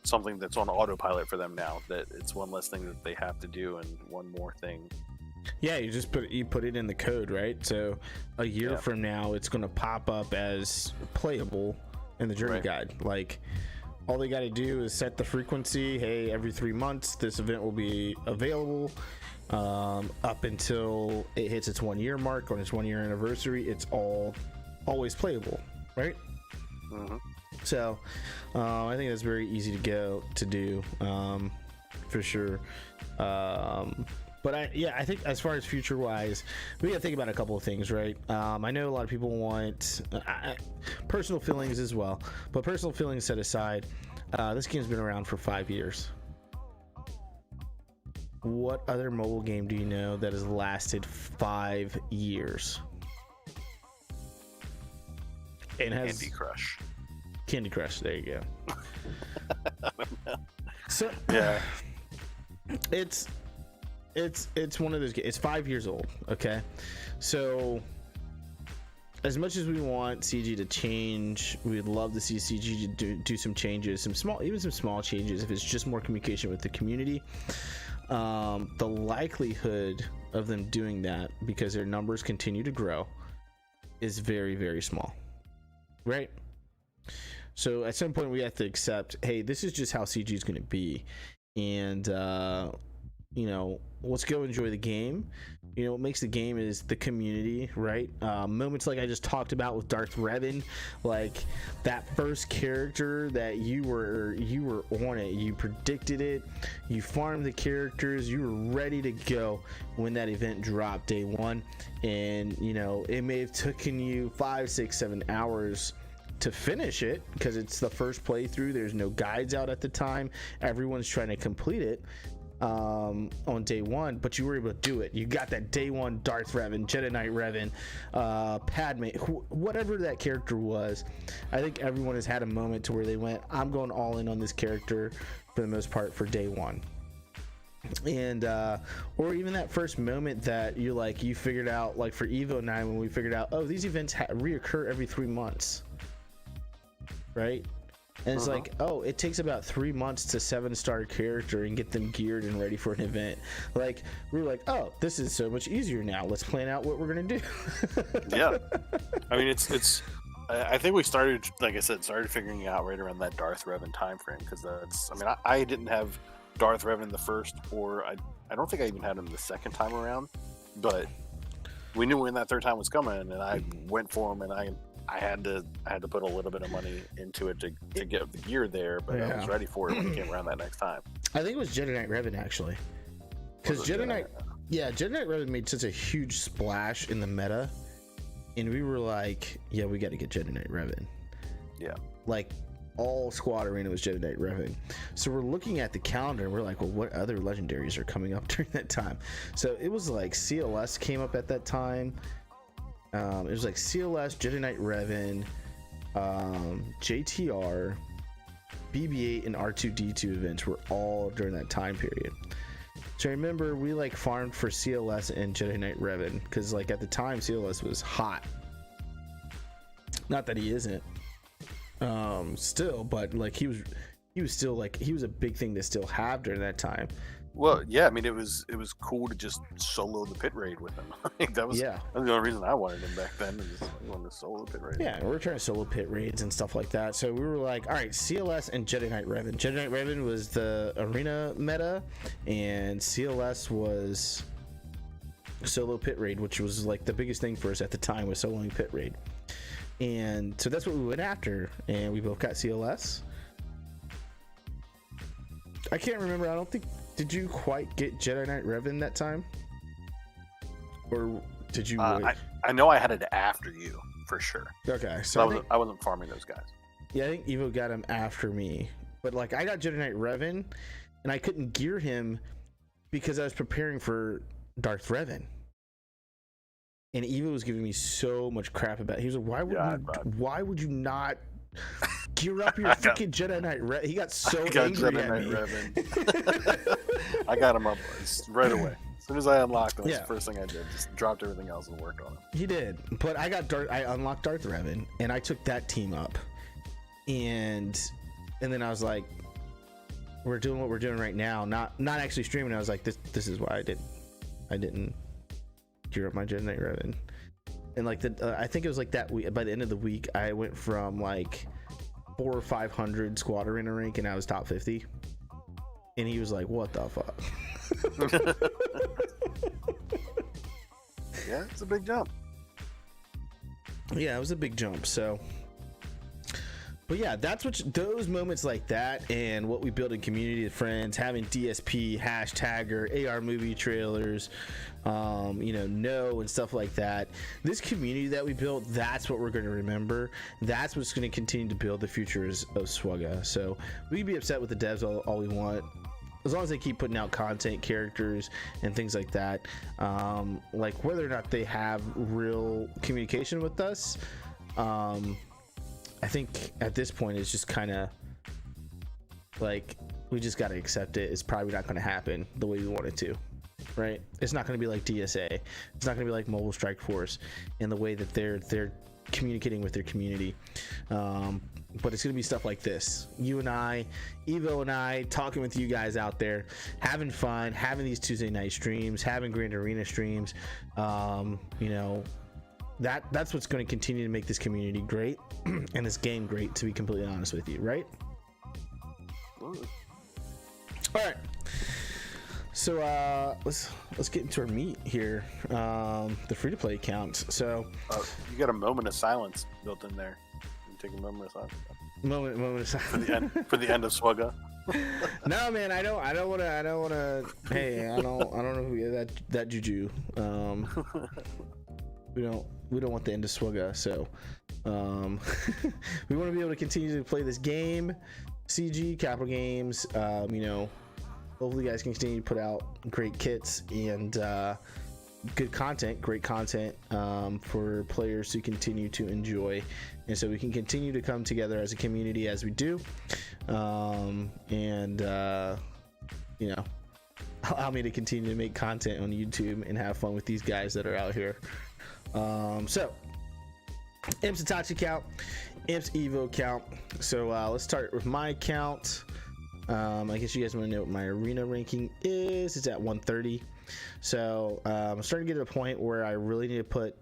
something that's on autopilot for them now, that it's one less thing that they have to do and one more thing. Yeah, you just put it in the code, right? So a year from now it's going to pop up as playable in the journey guide. Like, all they got to do is set the frequency. Hey, every 3 months this event will be available up until it hits its 1 year mark on its 1 year anniversary. It's always playable, right? Mm-hmm. So I think that's very easy to do for sure. But I think as far as future wise, we got to think about a couple of things, right? I know a lot of people want personal feelings as well, but personal feelings set aside, this game's been around for 5 years. What other mobile game do you know that has lasted 5 years? And has Candy Crush. There you go. I don't know. So yeah, it's one of those games. It's 5 years old. Okay, so as much as we want CG to change, we'd love to see CG to do some changes, some small changes. If it's just more communication with the community, the likelihood of them doing that, because their numbers continue to grow, is very, very small. Right? So at some point we have to accept, hey, this is just how CG is going to be, and you know, let's go enjoy the game. You know, what makes the game is the community, right? Moments like I just talked about with Darth Revan, like that first character that you were on it, you predicted it, you farmed the characters, you were ready to go when that event dropped day one, and you know it may have taken you 5, 6, 7 hours to finish it because it's the first playthrough. There's no guides out at the time. Everyone's trying to complete it on day one, but you were able to do it. You got that day one Darth Revan, Jedi Knight Revan, Padme, whatever that character was. I think everyone has had a moment to where they went, I'm going all in on this character for the most part for day one. And or even that first moment that you're like, you figured out, like for Evo 9 when we figured out, oh, these events reoccur every 3 months, right? And it's like, oh, it takes about 3 months to 7-star character and get them geared and ready for an event. Like, we were like, oh, this is so much easier now. Let's plan out what we're gonna do. Yeah, I mean, it's. I think we started, like I said, figuring out right around that Darth Revan time frame because that's. I mean, I didn't have Darth Revan the first, or I don't think I even had him the second time around, but we knew when that third time was coming, and I went for him, and I had to put a little bit of money into it to get the gear there, but I was ready for it when it came around that next time. I think it was Jedi Knight Revan actually, because Jedi Knight Revan made such a huge splash in the meta, and we were like, yeah, we got to get Jedi Knight Revan. Yeah, like all Squad Arena was Jedi Knight Revan. So we're looking at the calendar and we're like, well, what other legendaries are coming up during that time? So it was like CLS came up at that time. It was like CLS, Jedi Knight Revan, JTR, BB-8, and R2-D2 events were all during that time period. So I remember we like farmed for CLS and Jedi Knight Revan because like at the time CLS was hot. Not that he isn't, still, but like he was still like he was a big thing to still have during that time. Well, yeah, I mean, it was cool to just solo the pit raid with him. That was the only reason I wanted him back then. Was I wanted to solo the pit raid. Yeah, we were trying to solo pit raids and stuff like that. So we were like, all right, CLS and Jedi Knight Revan. Jedi Knight Revan was the arena meta, and CLS was solo pit raid, which was like the biggest thing for us at the time was soloing pit raid. And so that's what we went after, and we both got CLS. I can't remember. I don't think. Did you quite get Jedi Knight Revan that time? Or did you wait? I know I had it after you, for sure. Okay, so I wasn't farming those guys. Yeah, I think Evo got him after me. But like I got Jedi Knight Revan, and I couldn't gear him because I was preparing for Darth Revan. And Evo was giving me so much crap about it. He was like, why would you not gear up your freaking Jedi Knight Revan? He got so angry at me. I got him up right away. As soon as I unlocked him, that's the first thing I did. Just dropped everything else and worked on him. He did. But I unlocked Darth Revan, and I took that team up. And then I was like, we're doing what we're doing right now. Not actually streaming. I was like, this is why I didn't gear up my Jedi Knight Revan. And like I think it was like that week. By the end of the week, I went from like 400 or 500 squad arena rank, and I was top 50. And he was like, "What the fuck?" Yeah, it's a big jump. Yeah, it was a big jump. So, but yeah, that's those moments like that, and what we build in community of friends, having DSP, hashtagger, AR movie trailers, and stuff like that. This community that we built, that's what we're going to remember. That's what's going to continue to build the future of SWGOH. So we can be upset with the devs all we want, as long as they keep putting out content, characters, and things like that. Like whether or not they have real communication with us, I think at this point it's just kind of like we just got to accept it. It's probably not going to happen the way we want it to, right? It's not going to be like DSA. It's not going to be like Mobile Strike Force in the way that they're communicating with their community. But it's going to be stuff like this. You and I, Evo and I, talking with you guys out there, having fun, having these Tuesday night streams, having Grand Arena streams. That's what's going to continue to make this community great and this game great, to be completely honest with you, right? All right. So let's get into our meat here. The free to play account. So You got a moment of silence built in there. You take a moment of silence moment for the end of SWGOH. No, man, I don't want to. Hey, I don't know who that juju. We don't want the end of SWGOH, so we want to be able to continue to play this game, CG Capital Games. Hopefully, you guys can continue to put out great kits and great content for players to continue to enjoy, and so we can continue to come together as a community as we do, allow me to continue to make content on YouTube and have fun with these guys that are out here. So IMPS Itachi account, IMPS Evo account. So let's start with my account. I guess you guys want to know what my arena ranking is. It's at 130. So I'm starting to get to a point where I really need to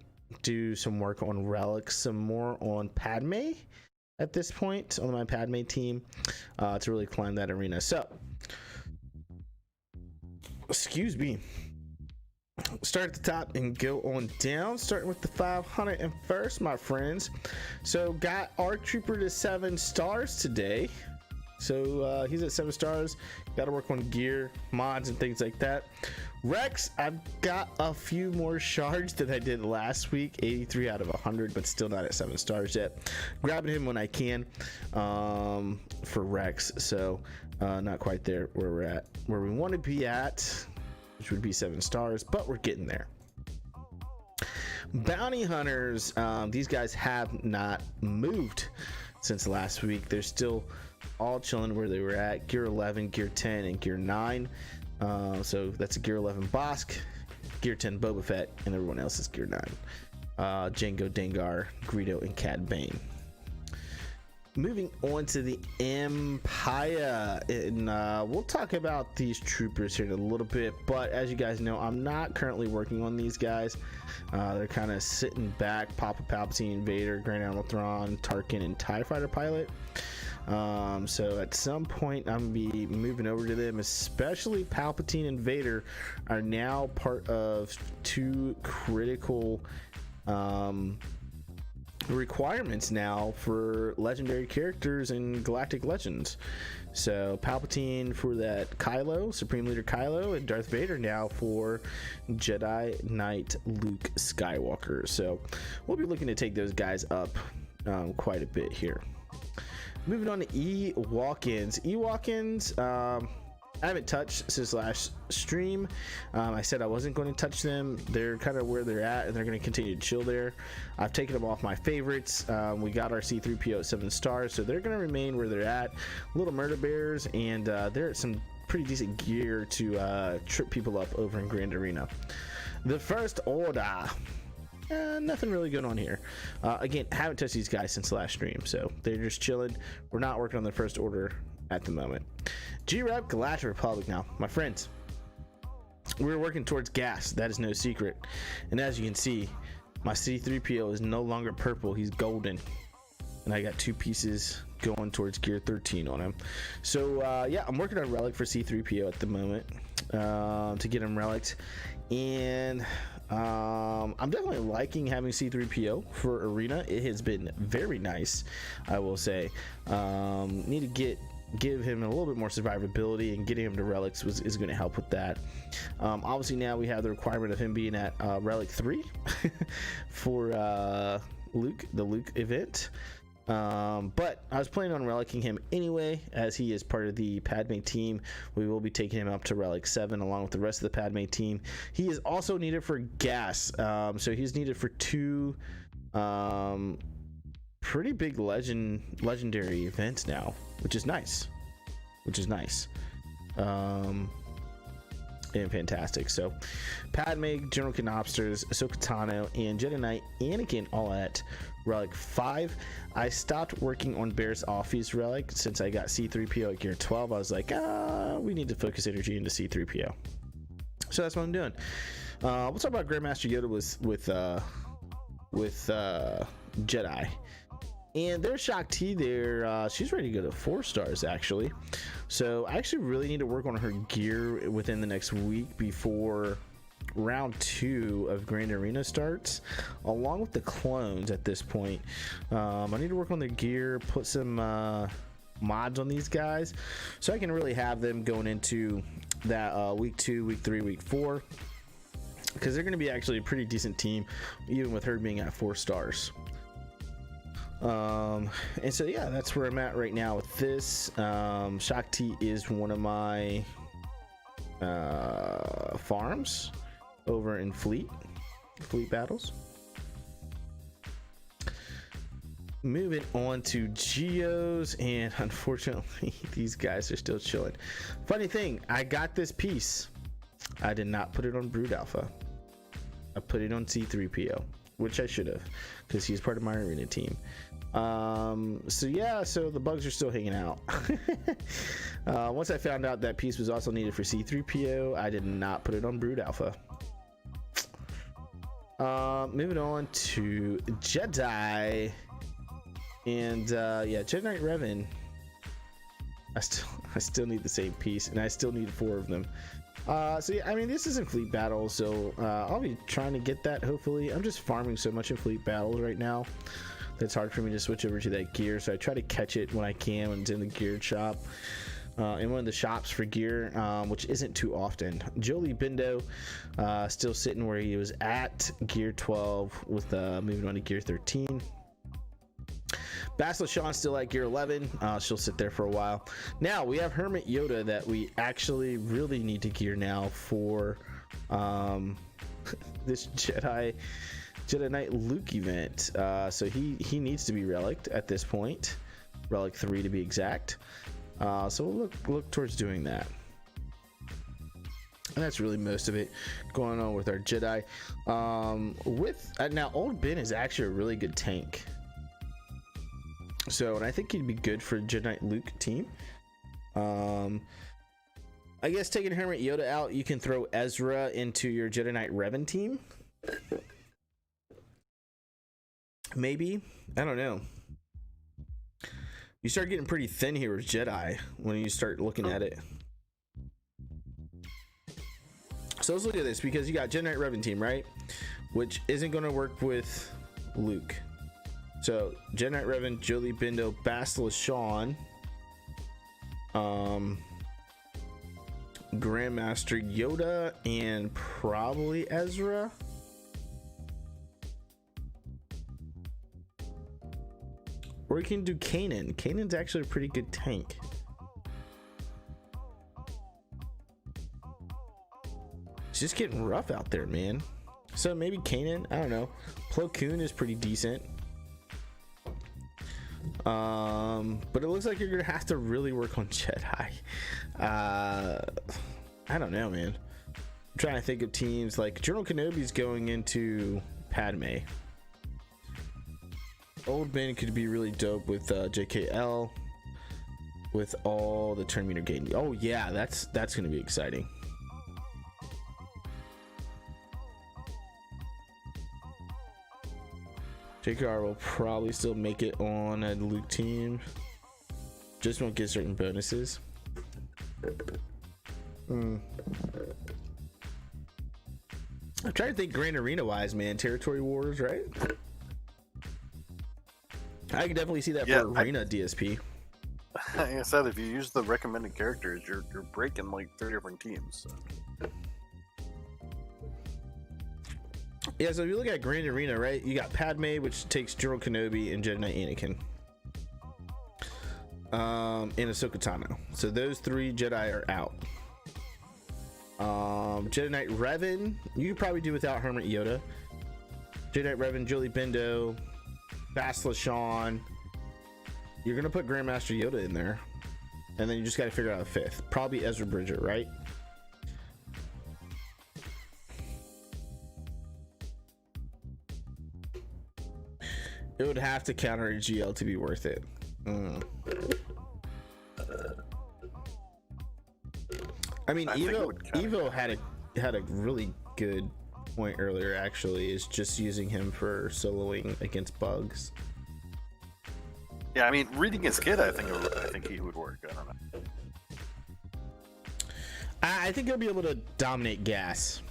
do some work on relics, some more on Padme at this point on my Padme team to really climb that arena. So excuse me. Start at the top and go on down, starting with the 501st, my friends. So got our trooper to 7 stars today. So he's at 7 stars. Got to work on gear, mods, and things like that. Rex, I've got a few more shards than I did last week. 83 out of 100, but still not at 7 stars yet. Grabbing him when I can for Rex. So not quite there where we want to be at, which would be 7 stars, but we're getting there. Bounty hunters, these guys have not moved since last week. They're still all chilling where they were at. Gear 11, Gear 10, and Gear 9. So that's a Gear 11 Bosk, Gear 10 Boba Fett, and everyone else is Gear 9. Jango, Dengar, Greedo, and Cad Bane. Moving on to the Empire, and we'll talk about these troopers here in a little bit, but as you guys know, I'm not currently working on these guys. They're kind of sitting back. Papa Palpatine, Vader, Grand Admiral Thrawn, Tarkin, and TIE Fighter pilot. So at some point I'm gonna be moving over to them, especially Palpatine and Vader are now part of 2 critical requirements now for legendary characters in Galactic Legends. So Palpatine for that Kylo, Supreme Leader Kylo, and Darth Vader now for Jedi Knight Luke Skywalker. So we'll be looking to take those guys up quite a bit here. Moving on to E-Walk-ins. E-Walk-ins, I haven't touched since last stream. I said I wasn't going to touch them. They're kind of where they're at, and they're going to continue to chill there. I've taken them off my favorites. We got our C-3PO at 7 stars, so they're going to remain where they're at. Little murder bears, and they're at some pretty decent gear to trip people up over in Grand Arena. The First Order. Nothing really going on here. Again, haven't touched these guys since last stream, so they're just chilling. We're not working on the First Order at the moment. G-Rep Galactic Republic now, my friends. We're working towards gas. That is no secret. And as you can see, my C-3PO is no longer purple. He's golden. And I got 2 pieces going towards gear 13 on him. So yeah, I'm working on relic for C-3PO at the moment to get him relicked. And I'm definitely liking having C-3PO for arena. It has been very nice, I will say. Need to give him a little bit more survivability, and getting him to relics is going to help with that. Obviously now we have the requirement of him being at relic 3 for the Luke event. But I was planning on relicking him anyway, as he is part of the Padme team. We will be taking him up to relic 7 along with the rest of the Padme team. He is also needed for gas, so he's needed for 2 pretty big legendary events now, which is nice. And fantastic. So Padme, General Canopsters, Ahsoka Tano, and Jedi Knight Anakin all at relic 5. I stopped working on Barriss Offee's relic since I got C-3PO at gear 12. I was like, we need to focus energy into C-3PO. So that's what I'm doing. We'll talk about Grandmaster Yoda with Jedi. And there's Shock T there. She's ready to go to 4 stars, actually. So I actually really need to work on her gear within the next week before round 2 of Grand Arena starts, along with the clones at this point. I need to work on their gear, put some mods on these guys, so I can really have them going into that week 2, week 3, week 4. Because they're going to be actually a pretty decent team, even with her being at 4 stars. And so yeah, that's where I'm at right now with this. Shock T is one of my farms over in Fleet Battles. Moving on to Geos, and unfortunately these guys are still chilling. Funny thing, I got this piece. I did not put it on Brood Alpha. I put it on C3PO, which I should have, because he's part of my arena team. So yeah, so the bugs are still hanging out. Once I found out that piece was also needed for C3PO, I did not put it on Brood Alpha. Moving on to Jedi, and yeah, Jedi Knight Revan. I still need the same piece, and I still need 4 of them. So yeah, I mean, this isn't Fleet Battle, so I'll be trying to get that, hopefully. I'm just farming so much in Fleet Battles right now, it's hard for me to switch over to that gear, so I try to catch it when I can when it's in the geared shop, in one of the shops for gear, which isn't too often. Jolie Bindo still sitting where he was at, gear 12, with moving on to gear 13. Bastila Shan still at gear 11. She'll sit there for a while. Now we have Hermit Yoda that we actually really need to gear now for this Jedi Knight Luke event. So he needs to be relicked at this point, relic 3 to be exact. So we'll look towards doing that. And that's really most of it going on with our Jedi. Now Old Ben is actually a really good tank. So, and I think he'd be good for Jedi Knight Luke team. I guess taking Hermit Yoda out, you can throw Ezra into your Jedi Knight Revan team. Maybe, I don't know. You start getting pretty thin here with Jedi when you start looking at it. So let's look at this, because you got Jedi Knight Revan team, right? Which isn't going to work with Luke. So Jedi Knight Revan, Jolie Bindo, Bastila Shan, Grandmaster Yoda, and probably Ezra. Or you can do Kanan. Kanan's actually a pretty good tank. It's just getting rough out there, man. So maybe Kanan, I don't know. Plo Koon is pretty decent. But it looks like you're gonna have to really work on Jedi. I don't know, man. I'm trying to think of teams like General Kenobi's going into Padme. Old Ben could be really dope with JKL, with all the turn meter gain. Oh yeah, that's gonna be exciting. JKR will probably still make it on a Luke team, just won't get certain bonuses. I'm trying to think Grand Arena wise, man. Territory Wars, right? I can definitely see that for Arena DSP. Like I said, if you use the recommended characters, you're breaking like 3 different teams. So. Yeah, so if you look at Grand Arena, right, you got Padme, which takes General Kenobi and Jedi Knight Anakin, and Ahsoka Tano. So those 3 Jedi are out. Jedi Knight Revan, you could probably do without Hermit Yoda. Jedi Knight Revan, Jolie Bindo, Bastila Shan. You're gonna put Grandmaster Yoda in there, and then you just got to figure out a 5th. Probably Ezra Bridger, right? It would have to counter a GL to be worth it. I mean, Evo had a really good point earlier. Actually, is just using him for soloing against bugs. Yeah, I mean, reading his kid, I think he would work. I don't know. I think he'll be able to dominate gas.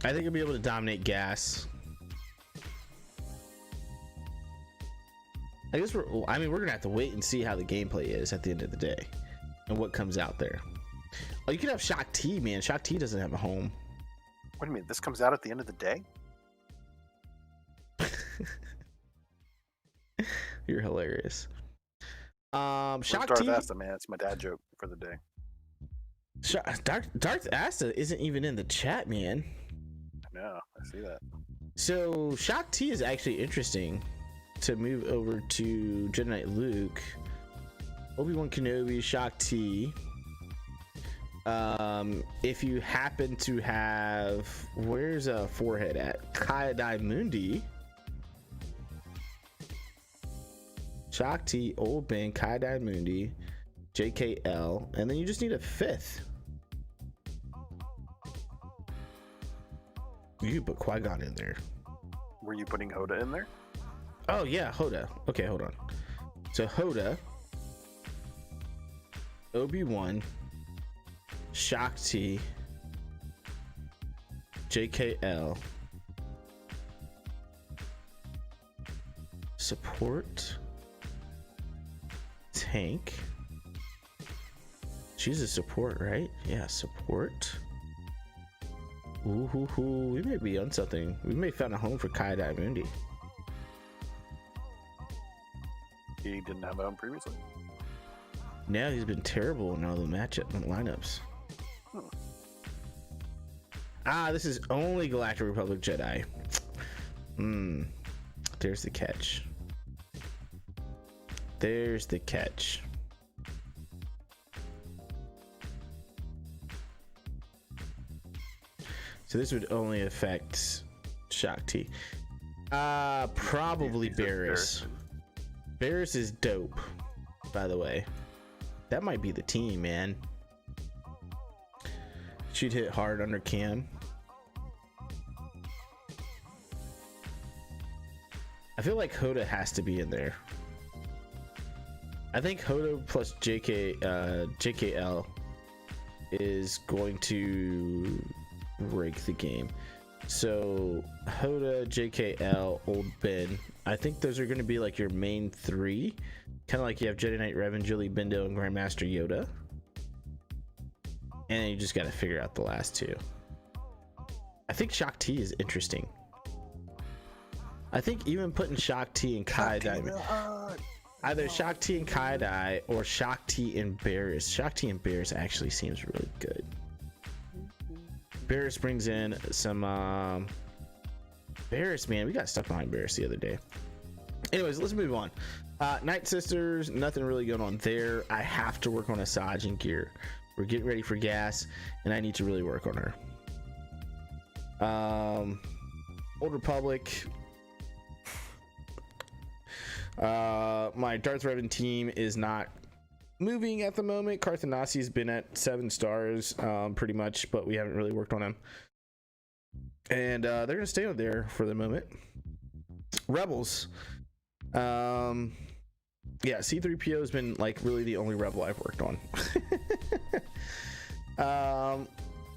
I think he'll be able to dominate gas. I guess we're gonna have to wait and see how the gameplay is at the end of the day and what comes out there. Oh, you could have Shock T, man. Shock T doesn't have a home. What do you mean? This comes out at the end of the day? You're hilarious. Where's Shock Darth T. Asta, man. It's my dad joke for the day. Darth Asta isn't even in the chat, man. Yeah, I see that. So Shock T is actually interesting to move over to Jedi Knight Luke, Obi-Wan Kenobi, Shock T. If you happen to have, where's a forehead at? Kai-Dai Mundi, Shock T, Old Ben, Kai-Dai Mundi, JKL, and then you just need a fifth. You could put Qui-Gon in there. Were you putting Hoda in there? Oh yeah, Hoda. Okay, hold on. So Hoda, Obi-Wan, Shock T, JKL, support, tank. She's a support, right? Yeah, support. Ooh, we may be on something. We may have found a home for Kai-Dai Mundi. He didn't have a home previously. Now he's been terrible in all the matchup and lineups. This is only Galactic Republic Jedi. There's the catch. There's the catch. So this would only affect Shock T. Probably Barris. Barris is dope, by the way. That might be the team, man. She'd hit hard under cam. I feel like Hoda has to be in there. I think Hoda plus JKL is going to break the game. So Hoda, JKL, Old Ben. I think those are going to be like your main three. Kind of like you have Jedi Knight Revan, Julie Bindo, and Grandmaster Yoda. And then you just got to figure out the last two. I think Shock T is interesting. I think even putting Shock T and Kai-Dai, either Shock T and Kai-Dai or Shock T and Barris. Shock T and Barris actually seems really good. Barris brings in some Barris, man. We got stuck behind Barris the other day. Anyways, let's move on. Night Sisters, nothing really going on there. I have to work on Asajj and gear. We're getting ready for gas, and I need to really work on her. Old Republic. My Darth Revan team is not moving at the moment. Carthanasi's been at 7 stars pretty much, but we haven't really worked on him. And they're going to stay on there for the moment. Rebels. Yeah, C-3PO has been like really the only rebel I've worked on.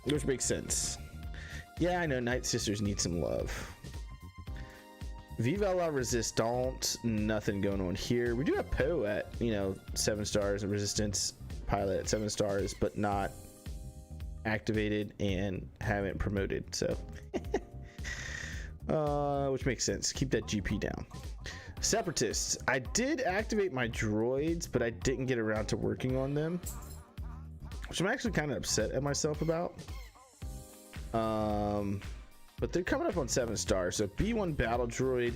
Which makes sense. Yeah, I know Night Sisters need some love. Viva la Resistance, nothing going on here. We do have Poe at 7 stars and Resistance pilot at 7 stars, but not activated and haven't promoted, so which makes sense. Keep that GP down. Separatists, I did activate my droids, but I didn't get around to working on them, which I'm actually kind of upset at myself about. But they're coming up on 7 stars. So B1 battle droid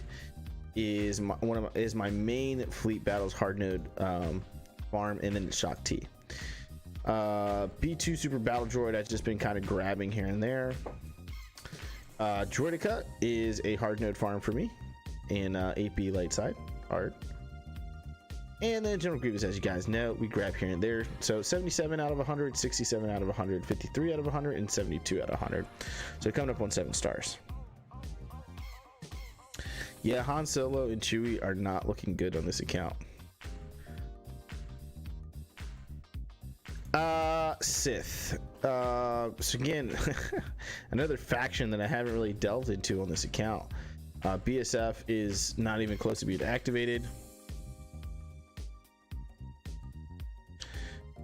is my main fleet battles hard node farm, and then Shock T. B2 super battle droid I've just been kind of grabbing here and there. Droidica is a hard node farm for me in 8B light side hard. And then General Grievous, as you guys know, we grab here and there. So 77 out of 100, 67 out of 100, 53 out of 100, and 72 out of 100. So coming up on 7 stars. Yeah, Han Solo and Chewie are not looking good on this account. Sith. So again, another faction that I haven't really delved into on this account. BSF is not even close to being activated.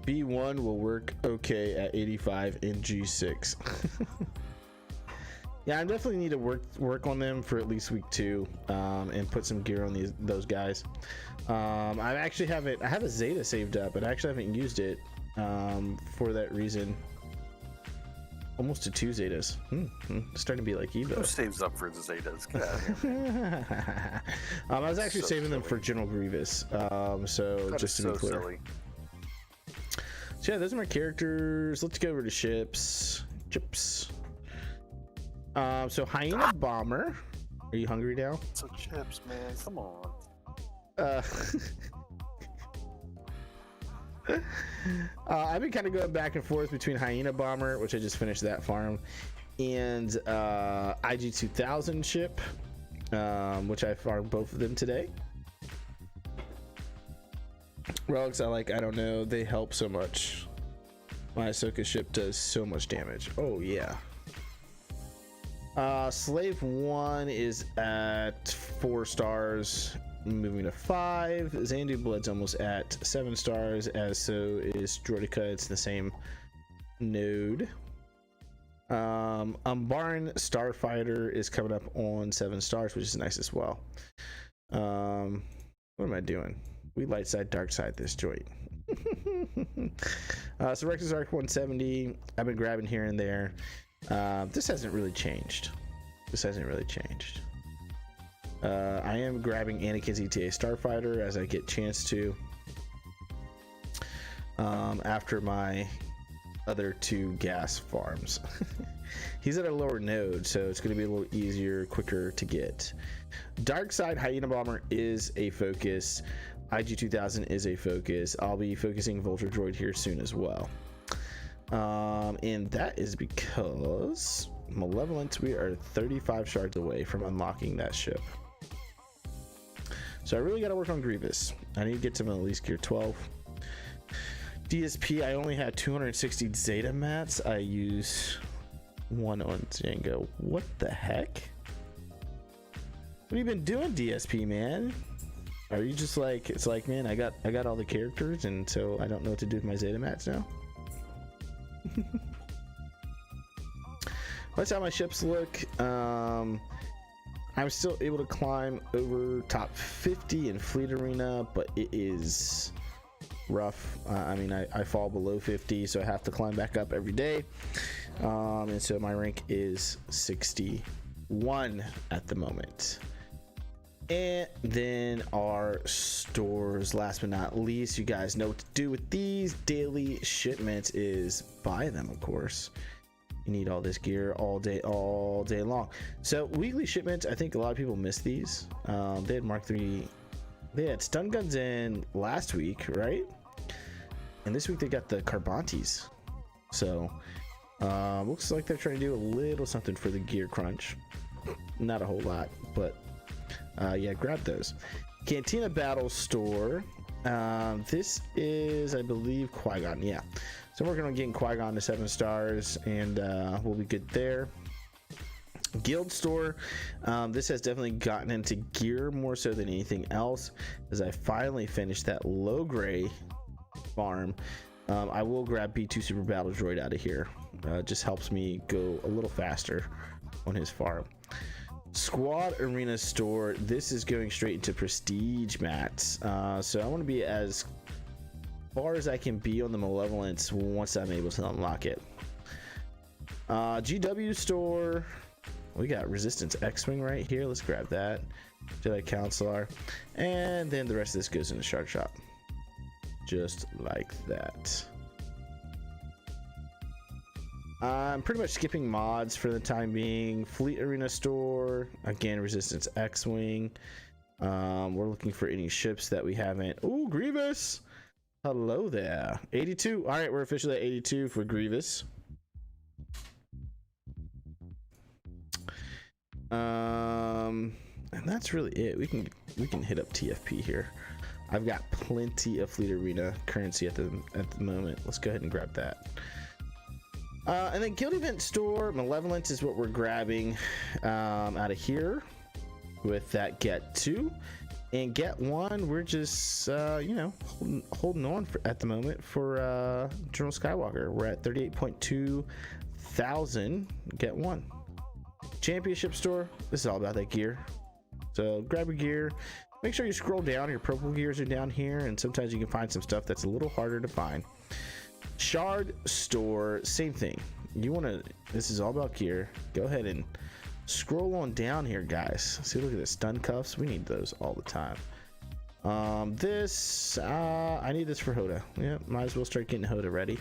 B1 will work okay at 85 in G6. Yeah, I definitely need to work on them for at least week 2, and put some gear on those guys. I actually I have a Zeta saved up, but I actually haven't used it for that reason. Almost to 2 Zetas. Starting to be like Evo. Who saves up for the Zetas? Get out of here. I was actually saving them for General Grievous. So That just is to be so clear. silly. So yeah, those are my characters. Let's go over to ships. So Hyena Bomber. Are you hungry now? So chips, man, come on. I've been kind of going back and forth between Hyena Bomber, which I just finished that farm, and IG-2000 ship, which I farmed both of them today. Relics I don't know, they help so much. My Ahsoka ship does so much damage. Oh yeah. Slave 1 is at 4 stars, moving to 5. Xandu Blood's almost at 7 stars, as so is Droideka. It's the same node. Umbaran Starfighter is coming up on 7 stars, which is nice as well. What am I doing? We light side, dark side this joint. So Rex's Arc 170, I've been grabbing here and there. This hasn't really changed. I am grabbing Anakin's ETA Starfighter as I get chance to, after my other 2 gas farms. He's at a lower node, so it's going to be a little easier, quicker to get. Dark side Hyena Bomber is a focus. IG-2000 is a focus. I'll be focusing Vulture Droid here soon as well. And that is because Malevolence, we are 35 shards away from unlocking that ship. So I really got to work on Grievous. I need to get to at least gear 12. DSP, I only had 260 Zeta mats. I use 1 on Django. What the heck? What have you been doing, DSP, man? Are you just like, it's like, man, I got all the characters, and so I don't know what to do with my Zeta mats now? That's how my ships look. I'm still able to climb over top 50 in Fleet Arena, but it is rough. I mean, I fall below 50, so I have to climb back up every day. And so my rank is 61 at the moment. And then our stores, last but not least, you guys know what to do with these daily shipments is buy them, of course. You need all this gear all day long. So weekly shipments, I think a lot of people miss these. They had Mark III, they had stun guns in last week, right? And this week they got the Carbantes. So looks like they're trying to do a little something for the gear crunch. Not a whole lot, but yeah, grab those. Cantina Battle Store. This is, I believe, Qui-Gon. Yeah, so I'm working on getting Qui-Gon to 7 stars, and we'll be good there. Guild Store. This has definitely gotten into gear more so than anything else, as I finally finished that low gray farm. I will grab B2 Super Battle Droid out of here. Just helps me go a little faster on his farm. Squad Arena Store. This is going straight into prestige mats. So I want to be as far as I can be on the Malevolence once I'm able to unlock it. GW Store. We got Resistance X-Wing right here. Let's grab that. Jedi Counselor. And then the rest of this goes in the Shard Shop. Just like that. I'm pretty much skipping mods for the time being. Fleet Arena Store, again, Resistance X-Wing. We're looking for any ships that we haven't. Ooh, Grievous! Hello there. 82. All right, we're officially at 82 for Grievous. and that's really it. We can hit up TFP here. I've got plenty of Fleet Arena currency at the moment. Let's go ahead and grab that. And then Guild Event Store, Malevolence is what we're grabbing out of here with that Get 2. And Get 1, we're just, holding on at the moment for General Skywalker. We're at 38.2 thousand. Get 1. Championship Store, this is all about that gear. So grab your gear. Make sure you scroll down. Your purple gears are down here, and sometimes you can find some stuff that's a little harder to find. Shard Store, same thing. This is all about gear. Go ahead and scroll on down here, guys. See, look at this, stun cuffs. We need those all the time. I need this for Hoda. Yeah, might as well start getting Hoda ready.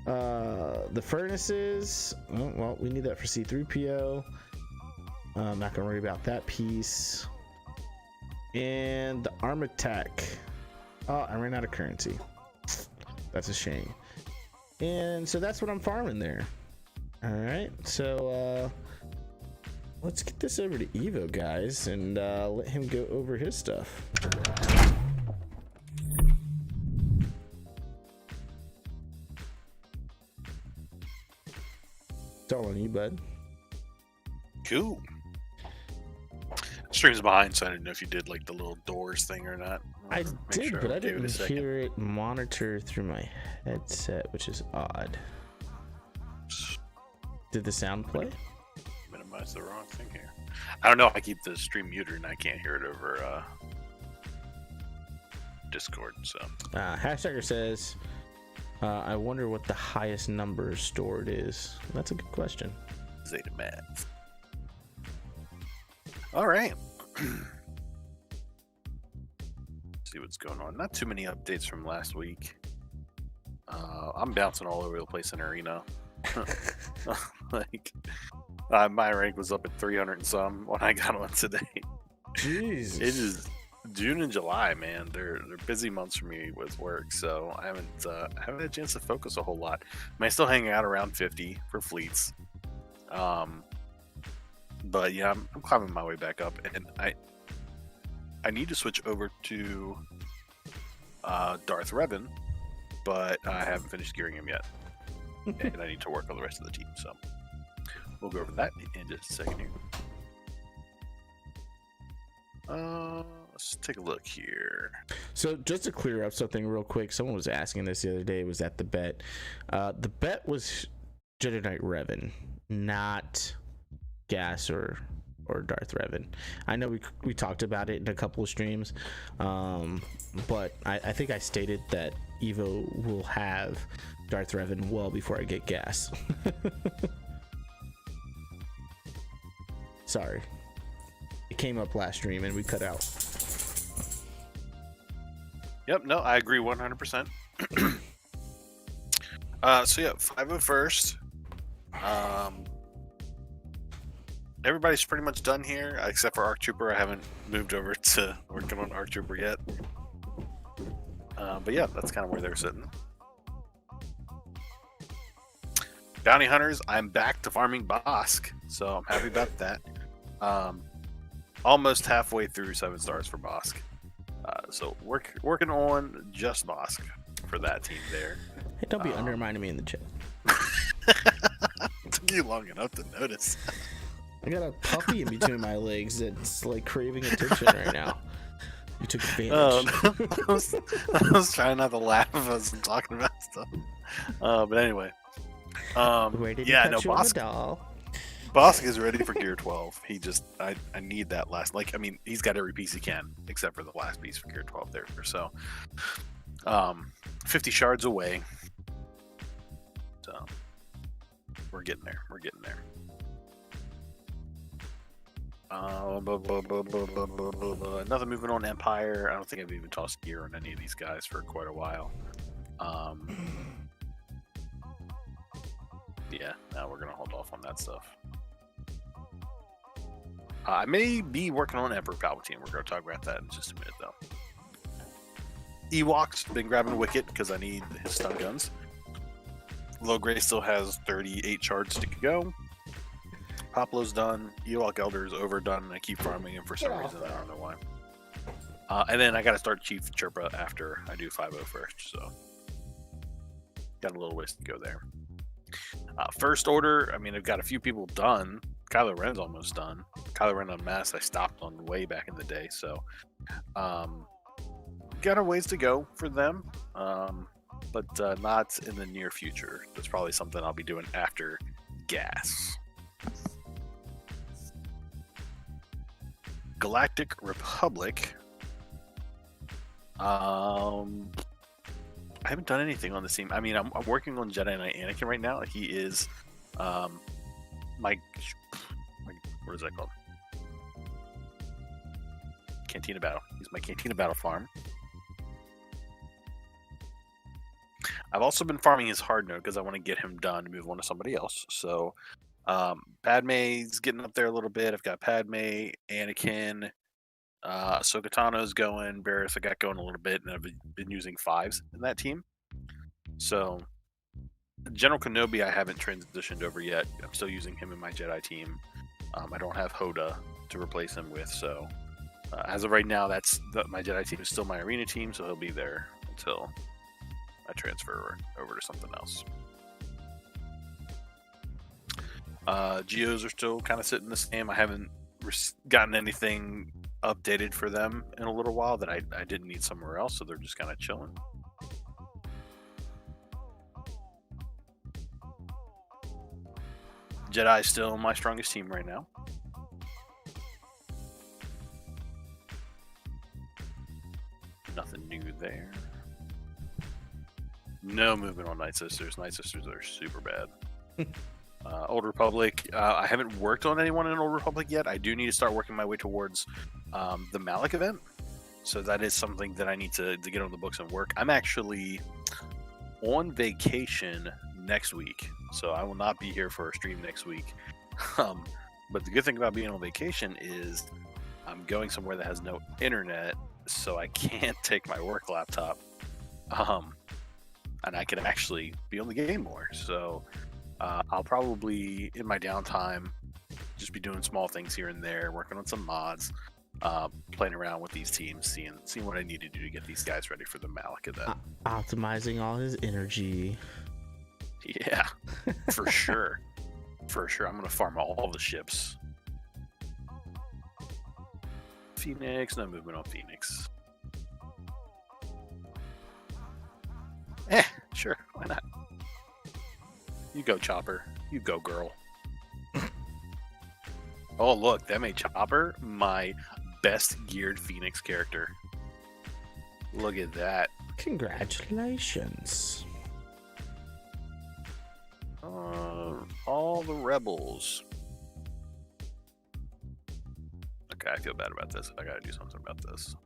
The furnaces, well, we need that for C3PO. I'm not gonna worry about that piece. And the arm attack, I ran out of currency. That's a shame. And so that's what I'm farming there. All right, so let's get this over to Evo, guys, and let him go over his stuff. It's all on you, bud. Cool. Stream's behind, so I didn't know if you did like the little doors thing or not. I did, but I didn't hear it monitor through my headset, which is odd. Did the sound play? Minimize the wrong thing here. I don't know. I keep the stream muted and I can't hear it over Discord. So Hashtagger says, I wonder what the highest number stored is. That's a good question. Zeta math. All right. See what's going on. Not too many updates from last week. I'm bouncing all over the place in Arena. My rank was up at 300 and some when I got on today. Jeez. It is June and July, man. They're busy months for me with work, so I haven't had a chance to focus a whole lot. I'm still hanging out around 50 for fleets. But yeah, I'm climbing my way back up, and I need to switch over to Darth Revan, but I haven't finished gearing him yet, and I need to work on the rest of the team. So we'll go over that in just a second here. Let's take a look here. So just to clear up something real quick, someone was asking this the other day. Was at the bet. The bet was Jedi Knight Revan, not Gas or Darth Revan. I know we talked about it in a couple of streams, but I think I stated that Evo will have Darth Revan well before I get Gas. Sorry, it came up last stream and we cut out. Yep, no, I agree 100%. So yeah, 501st. Everybody's pretty much done here, except for Arc Trooper. I haven't moved over to working on Arc Trooper yet. But yeah, that's kind of where they're sitting. Bounty Hunters, I'm back to farming Bosk, so I'm happy about that. Almost halfway through 7 stars for Bosk. So working on just Bosk for that team there. Hey, don't be undermining me in the chat. Took you long enough to notice. I got a puppy in between my legs that's like craving attention right now. You took advantage. I was trying not to laugh as I was talking about stuff. But anyway. Where did you catch you on the doll? Bosk is ready for Gear 12. I need that last. He's got every piece he can, except for the last piece for Gear 12 there. So, 50 shards away. So, we're getting there. Nothing moving on Empire. I don't think I've even tossed gear on any of these guys for quite a while. Yeah, now we're gonna hold off on that stuff. I may be working on Emperor Palpatine. We're gonna talk about that in just a minute, though. Ewoks, been grabbing Wicket because I need his stun guns. Low Gray still has 38 shards to go. Poplo's done. Ewok Elder is overdone, and I keep farming him for some reason. I don't know why. And then I got to start Chief Chirpa after I do 5-0 first, so got a little ways to go there. First order, I mean, I've got a few people done. Kylo Ren's almost done. Kylo Ren Unmasked, I stopped on way back in the day, so got a ways to go for them, but not in the near future. That's probably something I'll be doing after Gas. Galactic Republic. I haven't done anything on this team. I mean, I'm working on Jedi Knight Anakin right now. He is my what is that called? Cantina Battle. He's my Cantina Battle farm. I've also been farming his hard node because I want to get him done to move on to somebody else. So Padme's getting up there a little bit. I've got Padme, Anakin, Ahsoka Tano's going, Barriss I got going a little bit, and I've been using 5s in that team. So General Kenobi I haven't transitioned over yet. I'm still using him in my Jedi team. I don't have Hoda to replace him with, so as of right now, my Jedi team is still my arena team, so he'll be there until I transfer over to something else. Geos are still kind of sitting the same. I haven't gotten anything updated for them in a little while that I didn't need somewhere else, so they're just kind of chilling. Jedi still my strongest team right now. Nothing new there. No movement on Night Sisters. Night Sisters are super bad. Old Republic. I haven't worked on anyone in Old Republic yet. I do need to start working my way towards the Malik event. So that is something that I need to get on the books and work. I'm actually on vacation next week, so I will not be here for a stream next week. But the good thing about being on vacation is I'm going somewhere that has no internet, so I can't take my work laptop. And I can actually be on the game more. So I'll probably, in my downtime, just be doing small things here and there, working on some mods, playing around with these teams, seeing what I need to do to get these guys ready for the Malik event. Optimizing all his energy. Yeah, for sure. For sure. I'm going to farm all the ships. Phoenix, no movement on Phoenix. Sure, why not? You go, Chopper. You go, girl. Oh, look, that made Chopper my best geared Phoenix character. Look at that. Congratulations. All the rebels. Okay, I feel bad about this. I gotta do something about this.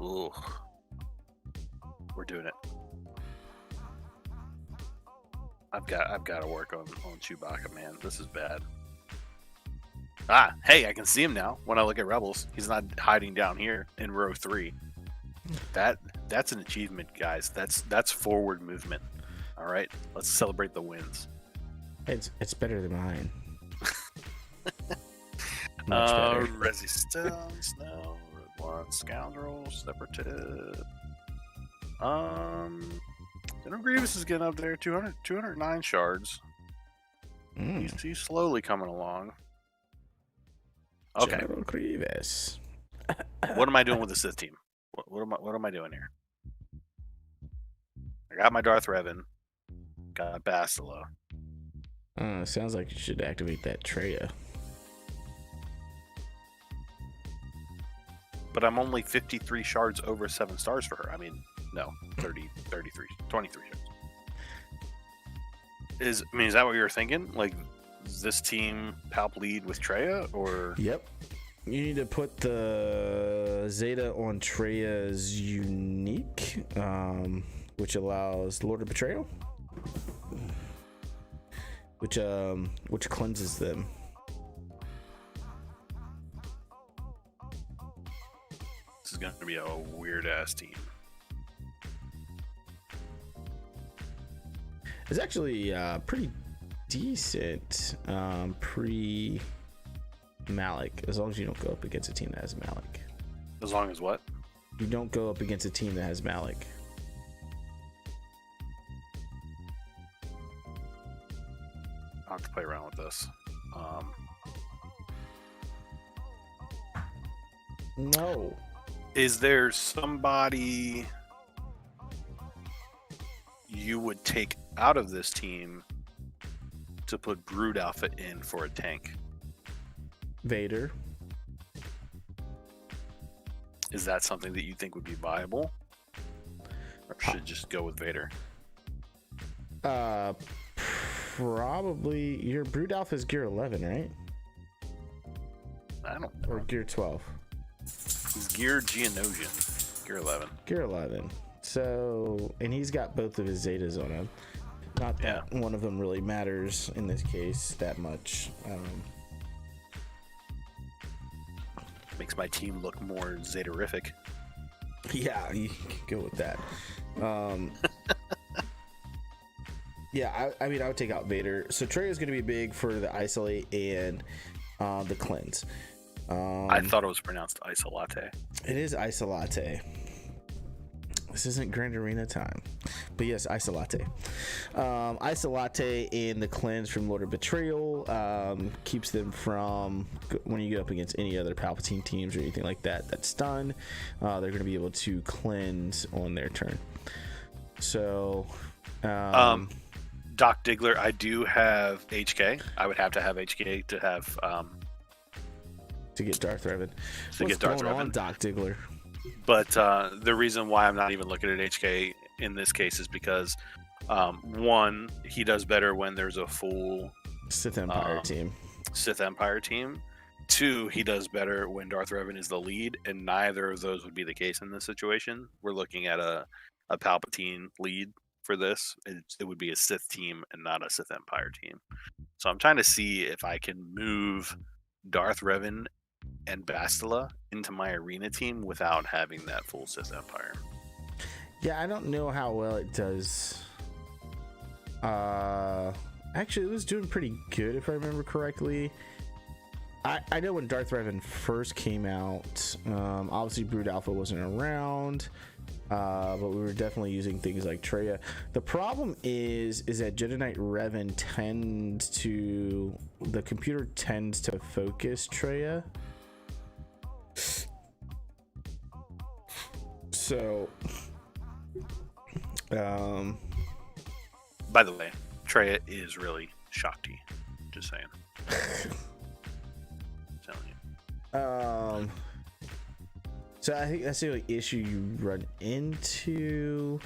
Ooh. We're doing it. I've got to work on Chewbacca, man. This is bad. Hey, I can see him now when I look at Rebels. He's not hiding down here in row 3. That's an achievement, guys. That's forward movement. All right, let's celebrate the wins. It's better than mine. Much better. Resistance, no. One scoundrel, separatist. General Grievous is getting up there. 209 shards. He's slowly coming along. Okay. General Grievous. What am I doing with the Sith team? What am I doing here? I got my Darth Revan. Got Bastila. Sounds like you should activate that Traya. But I'm only 53 shards over 7 stars for her. I mean, no, 30, 33, 23 shards. Is that what you were thinking? Like, does this team palp lead with Traya, or? Yep. You need to put the Zeta on Traya's unique, which allows Lord of Betrayal, which cleanses them. This is going to be a weird ass team. It's actually pretty decent pre Malik, as long as you don't go up against a team that has Malik. As long as what? You don't go up against a team that has Malik. I'll have to play around with this. No. Is there somebody you would take out of this team to put Brood Alpha in for a tank? Vader. Is that something that you think would be viable? Or should it just go with Vader? Probably. Your Brood Alpha is gear 11, right? I don't know. Or gear 12? He's Gear Geonosian. Gear 11. Gear 11. So, and he's got both of his Zetas on him. Not that one of them really matters in this case that much. Makes my team look more Zeterific. Yeah, you can go with that. Yeah, I mean, I would take out Vader. So Trey is going to be big for the Isolate and the Cleanse. I thought it was pronounced Isolate. It is Isolate. This isn't Grand Arena time. But yes, Isolate. Isolate and the Cleanse from Lord of Betrayal keeps them from, when you get up against any other Palpatine teams or anything like that that's stunned, they're going to be able to cleanse on their turn. So... Doc Diggler, I do have HK. I would have to have HK to have... to get Darth Revan. Get Darth going Revan. on, Doc Diggler? But the reason why I'm not even looking at HK in this case is because, one, he does better when there's a full Sith Empire team. Sith Empire team. Two, he does better when Darth Revan is the lead, and neither of those would be the case in this situation. We're looking at a Palpatine lead for this. It would be a Sith team and not a Sith Empire team. So I'm trying to see if I can move Darth Revan and Bastila into my arena team without having that full Sith Empire. Yeah, I don't know how well it does. Actually, it was doing pretty good if I remember correctly. I know when Darth Revan first came out, obviously Brood Alpha wasn't around, but we were definitely using things like Traya. The problem is that Jedi Knight Revan the computer tends to focus Traya. So, by the way, Traya is really Shakti. Just saying. Telling you. So I think that's the only issue you run into.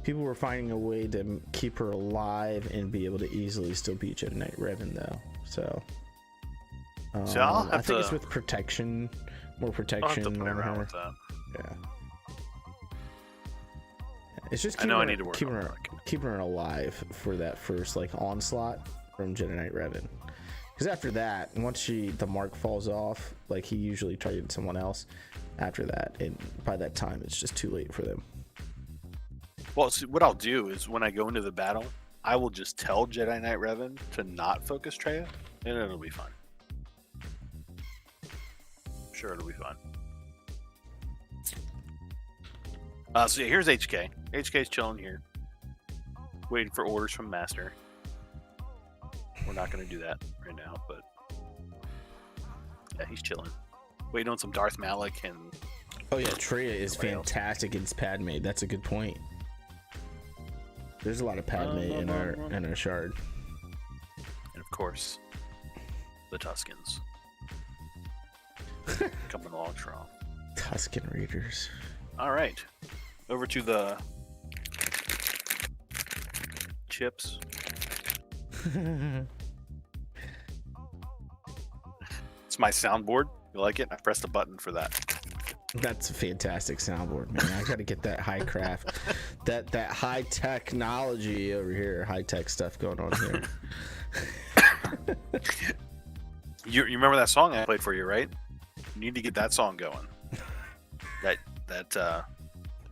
People were finding a way to keep her alive and be able to easily still beat Jedi Knight Revan, though. So, I think it's with protection, more protection. I'll have to play on around her. with that. Yeah. It's just I know I need to work keeping on her, that. keeping her alive for that first onslaught from Jedi Knight Revan. Because after that, once the mark falls off, he usually targeted someone else after that, and by that time it's just too late for them. Well, see, what I'll do is when I go into the battle, I will just tell Jedi Knight Revan to not focus Traya, and it'll be fine. I'm sure it'll be fine. So yeah, here's HK. HK's chilling here, waiting for orders from Master. We're not going to do that right now, but yeah, he's chilling, waiting on some Darth Malik and. Oh yeah, Traya is fantastic against Padme. That's a good point. There's a lot of Padme in our shard, and of course, the Tuskens coming along strong. Tusken Raiders. All right, over to the chips. It's my soundboard. You like it? I pressed a button for that. That's a fantastic soundboard, man. I gotta get that high craft, that high technology over here, high tech stuff going on here. You remember that song I played for you, right? You need to get that song going. That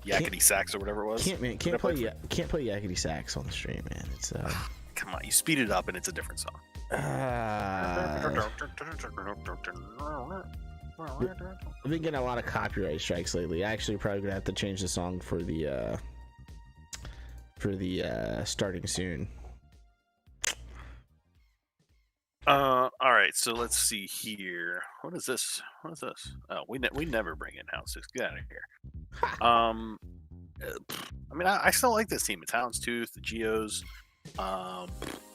Yakety Sax or whatever it was. Can't play Yakety Sax on the stream, man. It's Come on, you speed it up and it's a different song. I've been getting a lot of copyright strikes lately. Actually, probably gonna have to change the song for the starting soon. All right, so let's see here. What is this? Oh, we never bring in houses. Get out of here. I mean, I still like this team. It's Houndstooth, the Geos,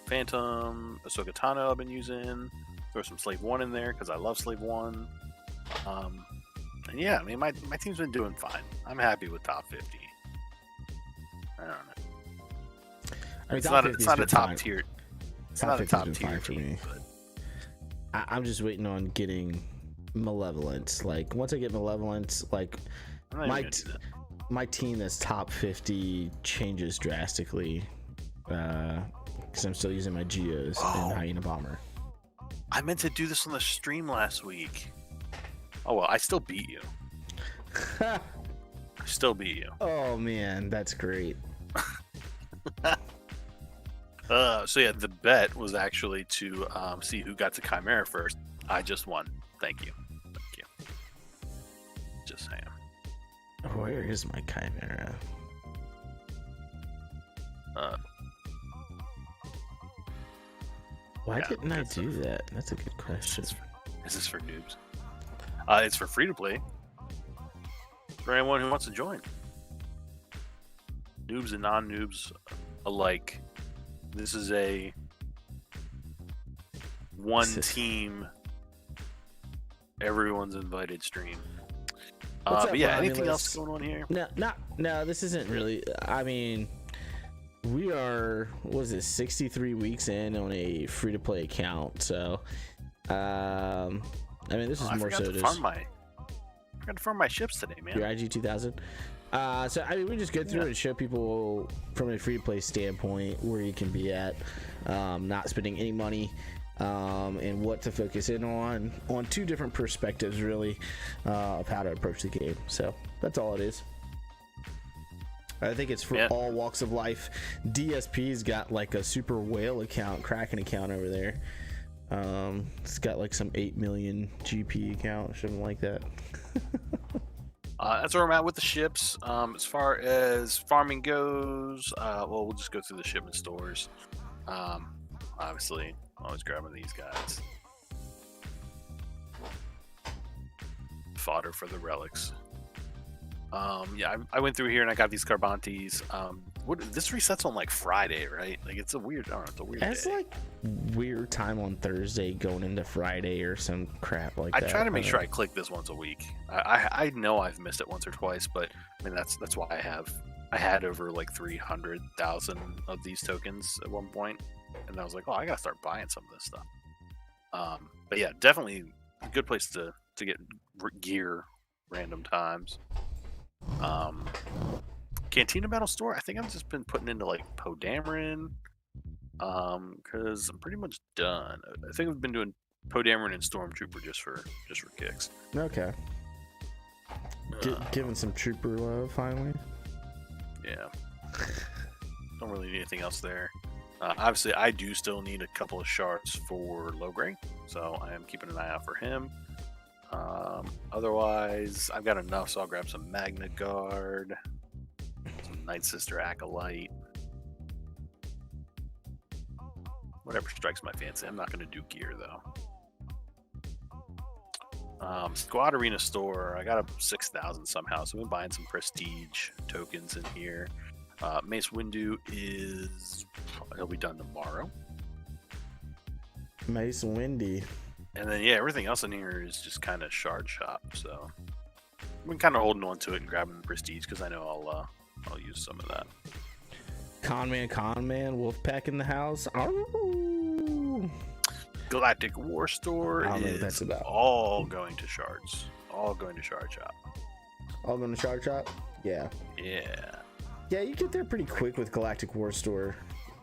Phantom, Ahsoka Tano I've been using. Throw some Slave 1 in there because I love Slave 1. And yeah, I mean, my team's been doing fine. I'm happy with top 50. I don't know. I mean, It's not a top tier. It's not a top tier for team, me. but I'm just waiting on getting Malevolence. Like, once I get Malevolence, like, I'm not even gonna do that. my team that's top 50 changes drastically. Because I'm still using my Geos and Hyena Bomber. I meant to do this on the stream last week. Oh well, I still beat you. Oh man, that's great. So yeah, the bet was actually to see who got to Chimera first. I just won. Thank you. Just saying. Where is my Chimera? Why didn't I do that? That's a good question. Is this for noobs? It's for free to play. For anyone who wants to join. Noobs and non-noobs alike. This is a one-team, everyone's invited stream. But yeah, anything else going on here? No, this isn't really. I mean, we are, what is it, 63 weeks in on a free-to-play account. So, I mean, this is more so just. I forgot to farm my ships today, man. Your IG 2000. So I mean, we just go through and show people from a free-to-play standpoint where you can be at, not spending any money, and what to focus in on two different perspectives, really, of how to approach the game. So that's all it is. I think it's for all walks of life. DSP's got like a super whale account, Kraken account over there. It's got like some 8 million GP account or something like that. That's where I'm at with the ships. As far as farming goes, well, we'll just go through the shipment stores. Obviously, always grabbing these guys. Fodder for the relics. Yeah, I went through here and I got these Carbantes. This resets on like Friday, right? Like it's a weird, I don't know, it's a weird It's day. like weird time on Thursday going into Friday or some crap like that. I try to make sure I click this once a week. I know I've missed it once or twice, but I mean that's why I had over like 300,000 of these tokens at one point, and I was like, oh, I gotta start buying some of this stuff. But yeah, definitely a good place to get gear random times. Cantina Battle Store, I think I've just been putting into like Poe Dameron, because I'm pretty much done. I think I've been doing Poe Dameron and Stormtrooper just for kicks. Okay. Giving some trooper love finally. Yeah. Don't really need anything else there. Obviously, I do still need a couple of shards for Logray, so I am keeping an eye out for him. Otherwise, I've got enough, so I'll grab some Magna Guard, some Night Sister Acolyte. Whatever strikes my fancy. I'm not going to do gear, though. Squad Arena Store, I got a 6,000 somehow, so I've been buying some Prestige tokens in here. Mace Windu he'll be done tomorrow. Mace Windy. And then, yeah, everything else in here is just kind of shard shop, so I've been kind of holding on to it and grabbing the Prestige because I know I'll use some of that. Conman, Wolfpack in the house. Oh. Galactic War Store is all going to shards. All going to shard shop. All going to shard shop? Yeah. Yeah, you get there pretty quick with Galactic War Store.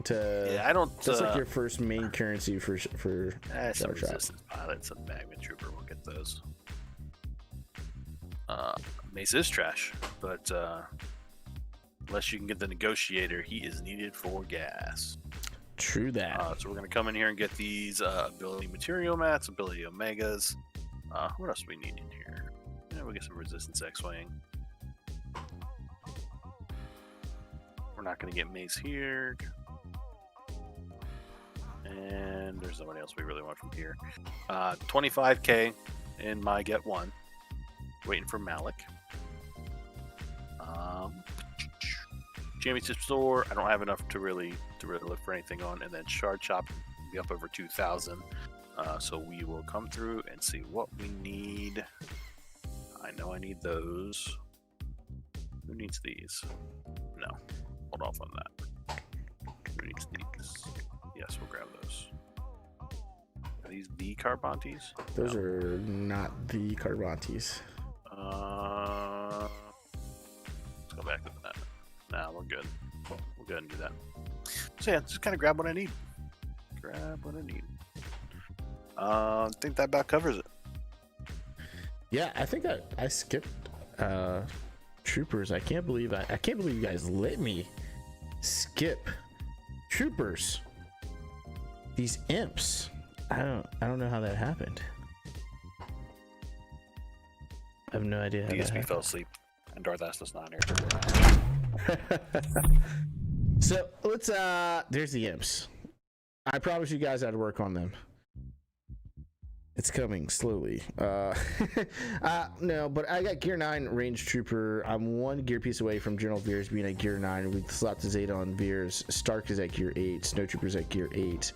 I don't. That's like your first main currency for some shard shop. Resistance Pilots, some Magma Trooper. We'll get those. Mace is trash, but unless you can get the negotiator, he is needed for gas. True that. So we're gonna come in here and get these ability material mats, ability omegas. What else do we need in here? Yeah, we get some resistance X-wing. We're not gonna get mace here. And there's nobody else we really want from here. 25k in my get one. Waiting for Malik. Championship store. I don't have enough to really look for anything on. And then shard chop will be up over 2,000. So we will come through and see what we need. I know I need those. Who needs these? No. Hold off on that. Who needs these? Yes, we'll grab those. Are these the Carbantes? Those are not the Carbantes. Let's go back to that. Nah, we're good. We'll go ahead and do that. So yeah, just kind of grab what I need. I think that about covers it. Yeah, I think I skipped troopers. I can't believe you guys let me skip troopers. These imps. I don't know how that happened. I have no idea how that happened. fell asleep, and Darth asked us not here. So let's there's the imps. I promise you guys I'd work on them. It's coming slowly. No, but I got gear 9 range trooper. I'm one gear piece away from General Veers being at gear 9. We slapped the Zeta on Veers. Stark is at gear 8. Snow Trooper's at gear 8.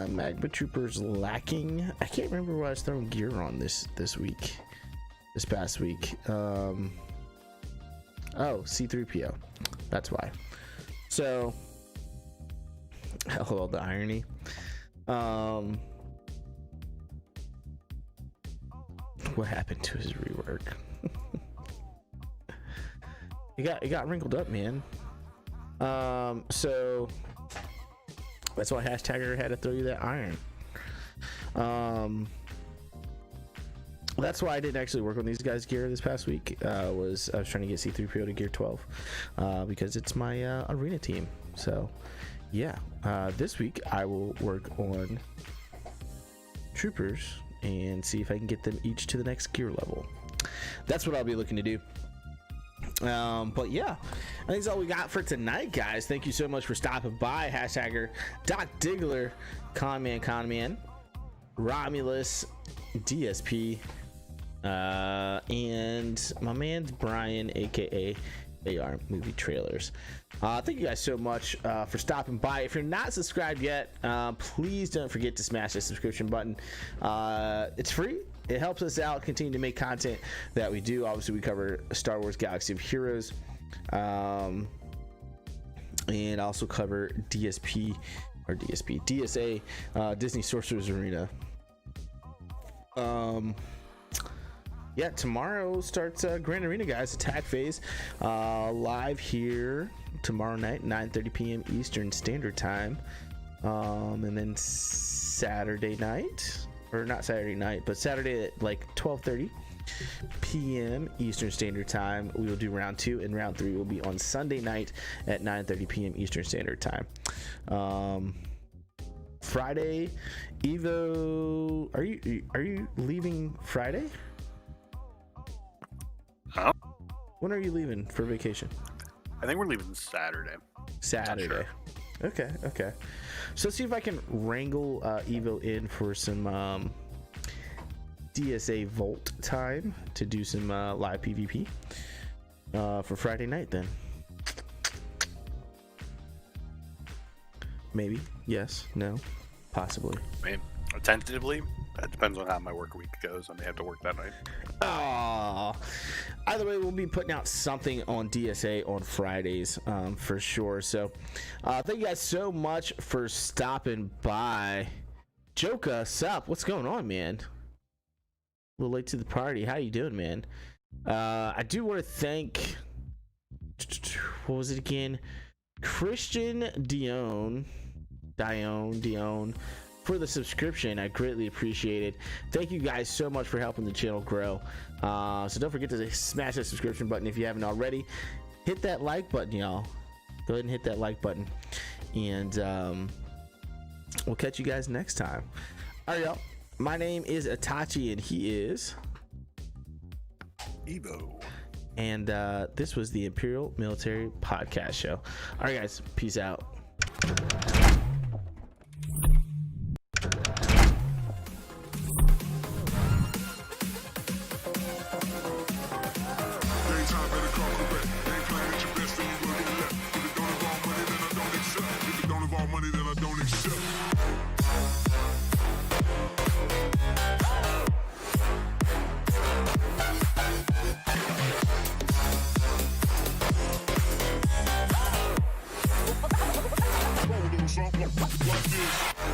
Magma Trooper's lacking. I can't remember what I was throwing gear on this past week. Oh, C-3PO. That's why. So, hello, the irony. What happened to his rework? It got wrinkled up, man. So that's why hashtagger had to throw you that iron. That's why I didn't actually work on these guys' gear this past week. I was trying to get C-3PO to gear 12 because it's my arena team. So yeah, this week I will work on troopers and see if I can get them each to the next gear level. That's what I'll be looking to do. But yeah, I think that's all we got for tonight, guys. Thank you so much for stopping by. Hashtagger, Doc Diggler, Conman, Romulus, DSP, and my man's Brian, aka AR Movie Trailers. Thank you guys so much for stopping by. If you're not subscribed yet, please don't forget to smash the subscription button. It's free. It helps us out continue to make content that we do. Obviously, we cover Star Wars Galaxy of Heroes, and also cover DSA, Disney Sorcerer's Arena. Yeah, tomorrow starts Grand Arena, guys. Attack phase live here tomorrow night, 9:30 p.m. Eastern Standard Time, and then Saturday night, or not Saturday night, but Saturday at like 12:30 p.m. Eastern Standard Time, we will do round 2, and round 3 will be on Sunday night at 9:30 p.m. Eastern Standard Time. Friday, Evo. Are you leaving Friday? Huh? When are you leaving for vacation? I think we're leaving Saturday. Saturday. Sure. Okay. So let's see if I can wrangle Evo in for some DSA Volt time to do some live PvP for Friday night then. Maybe. Yes. No. Possibly. I mean, tentatively, it depends on how my work week goes. I may have to work that night. Either way, we'll be putting out something on DSA on Fridays for sure. So thank you guys so much for stopping by. Joka, sup? What's going on, man? A little late to the party. How you doing, man? I do want to thank, what was it again? Christian Dion for the subscription. I greatly appreciate it. Thank you guys so much for helping the channel grow. So don't forget to smash that subscription button if you haven't already. Hit that like button, y'all. Go ahead and hit that like button, and we'll catch you guys next time. All right, y'all. My name is Itachi, and he is Evo. And this was the Imperial Military Podcast Show. All right, guys. Peace out. Like this.